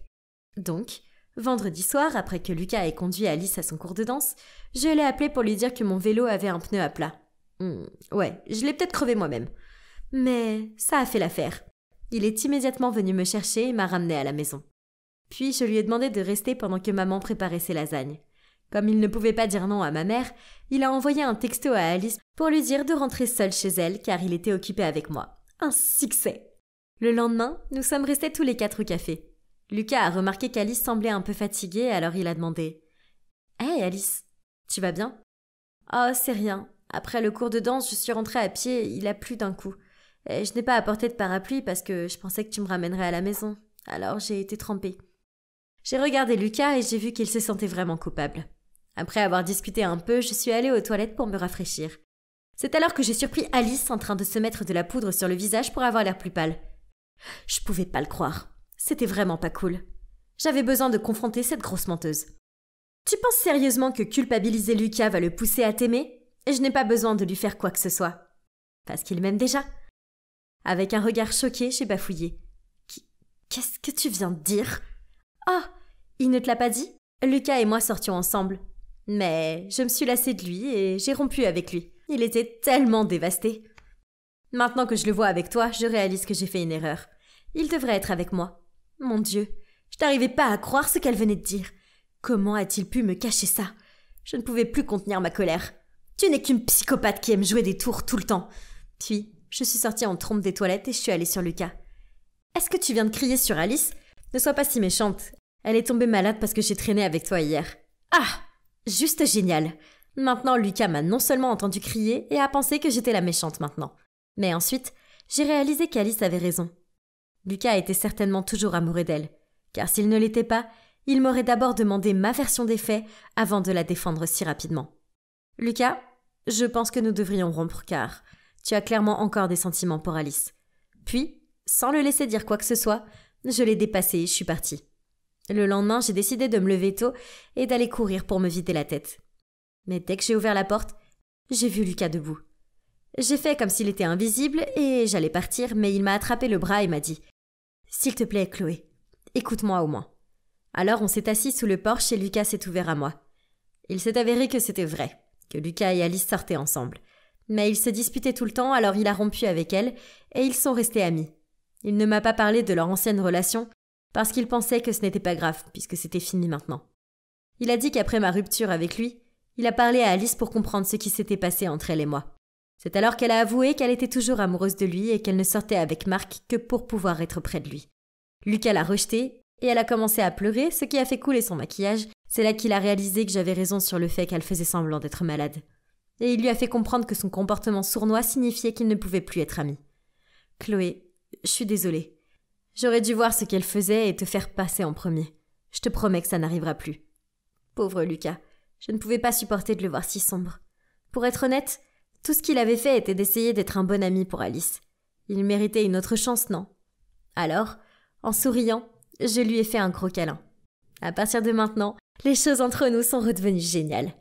[SPEAKER 4] Donc, vendredi soir, après que Lucas ait conduit Alice à son cours de danse, je l'ai appelé pour lui dire que mon vélo avait un pneu à plat. Ouais, je l'ai peut-être crevé moi-même. Mais ça a fait l'affaire. Il est immédiatement venu me chercher et m'a ramené à la maison. Puis je lui ai demandé de rester pendant que maman préparait ses lasagnes. Comme il ne pouvait pas dire non à ma mère, il a envoyé un texto à Alice pour lui dire de rentrer seule chez elle car il était occupé avec moi. Un succès! Le lendemain, nous sommes restés tous les 4 au café. Lucas a remarqué qu'Alice semblait un peu fatiguée, alors il a demandé « Hey Alice, tu vas bien ?»« Oh, c'est rien. Après le cours de danse, je suis rentrée à pied, il a plu d'un coup. Et je n'ai pas apporté de parapluie parce que je pensais que tu me ramènerais à la maison. Alors j'ai été trempée. » J'ai regardé Lucas et j'ai vu qu'il se sentait vraiment coupable. Après avoir discuté un peu, je suis allée aux toilettes pour me rafraîchir. C'est alors que j'ai surpris Alice en train de se mettre de la poudre sur le visage pour avoir l'air plus pâle. Je pouvais pas le croire. C'était vraiment pas cool. J'avais besoin de confronter cette grosse menteuse. Tu penses sérieusement que culpabiliser Lucas va le pousser à t'aimer ? Et je n'ai pas besoin de lui faire quoi que ce soit. Parce qu'il m'aime déjà. Avec un regard choqué, j'ai bafouillé. Qu'est-ce que tu viens de dire ? Ah, il ne te l'a pas dit ? Lucas et moi sortions ensemble. Mais je me suis lassée de lui et j'ai rompu avec lui. Il était tellement dévasté. Maintenant que je le vois avec toi, je réalise que j'ai fait une erreur. Il devrait être avec moi. Mon Dieu, je n'arrivais pas à croire ce qu'elle venait de dire. Comment a-t-il pu me cacher ça ? Je ne pouvais plus contenir ma colère. Tu n'es qu'une psychopathe qui aime jouer des tours tout le temps. Puis, je suis sortie en trompe des toilettes et je suis allée sur Lucas. Est-ce que tu viens de crier sur Alice ? Ne sois pas si méchante. Elle est tombée malade parce que j'ai traîné avec toi hier. Ah ! Juste génial. Maintenant, Lucas m'a non seulement entendu crier et a pensé que j'étais la méchante maintenant. Mais ensuite, j'ai réalisé qu'Alice avait raison. Lucas était certainement toujours amoureux d'elle, car s'il ne l'était pas, il m'aurait d'abord demandé ma version des faits avant de la défendre si rapidement. Lucas, je pense que nous devrions rompre car tu as clairement encore des sentiments pour Alice. Puis, sans le laisser dire quoi que ce soit, je l'ai dépassé et je suis partie. Le lendemain, j'ai décidé de me lever tôt et d'aller courir pour me vider la tête. Mais dès que j'ai ouvert la porte, j'ai vu Lucas debout. J'ai fait comme s'il était invisible et j'allais partir, mais il m'a attrapé le bras et m'a dit « S'il te plaît, Chloé, écoute-moi au moins. » Alors on s'est assis sous le porche et Lucas s'est ouvert à moi. Il s'est avéré que c'était vrai, que Lucas et Alice sortaient ensemble. Mais ils se disputaient tout le temps, alors il a rompu avec elle et ils sont restés amis. Il ne m'a pas parlé de leur ancienne relation parce qu'il pensait que ce n'était pas grave, puisque c'était fini maintenant. Il a dit qu'après ma rupture avec lui, il a parlé à Alice pour comprendre ce qui s'était passé entre elle et moi. C'est alors qu'elle a avoué qu'elle était toujours amoureuse de lui et qu'elle ne sortait avec Marc que pour pouvoir être près de lui. Lucas l'a rejetée et elle a commencé à pleurer, ce qui a fait couler son maquillage. C'est là qu'il a réalisé que j'avais raison sur le fait qu'elle faisait semblant d'être malade. Et il lui a fait comprendre que son comportement sournois signifiait qu'il ne pouvait plus être ami. « Chloé, je suis désolée. J'aurais dû voir ce qu'elle faisait et te faire passer en premier. Je te promets que ça n'arrivera plus. » Pauvre Lucas, je ne pouvais pas supporter de le voir si sombre. Pour être honnête, tout ce qu'il avait fait était d'essayer d'être un bon ami pour Alice. Il méritait une autre chance, non ? Alors, en souriant, je lui ai fait un gros câlin. À partir de maintenant, les choses entre nous sont redevenues géniales.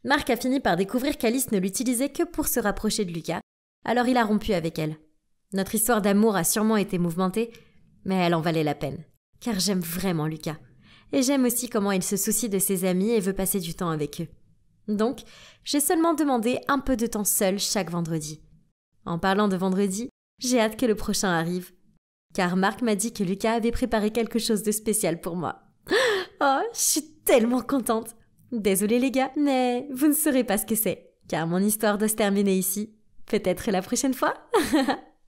[SPEAKER 4] Marc a fini par découvrir qu'Alice ne l'utilisait que pour se rapprocher de Lucas, alors il a rompu avec elle. Notre histoire d'amour a sûrement été mouvementée, mais elle en valait la peine, car j'aime vraiment Lucas. Et j'aime aussi comment il se soucie de ses amis et veut passer du temps avec eux. Donc, j'ai seulement demandé un peu de temps seul chaque vendredi. En parlant de vendredi, j'ai hâte que le prochain arrive, car Marc m'a dit que Lucas avait préparé quelque chose de spécial pour moi. Oh, je suis tellement contente. Désolée les gars, mais vous ne saurez pas ce que c'est, car mon histoire doit se terminer ici. Peut-être la prochaine fois.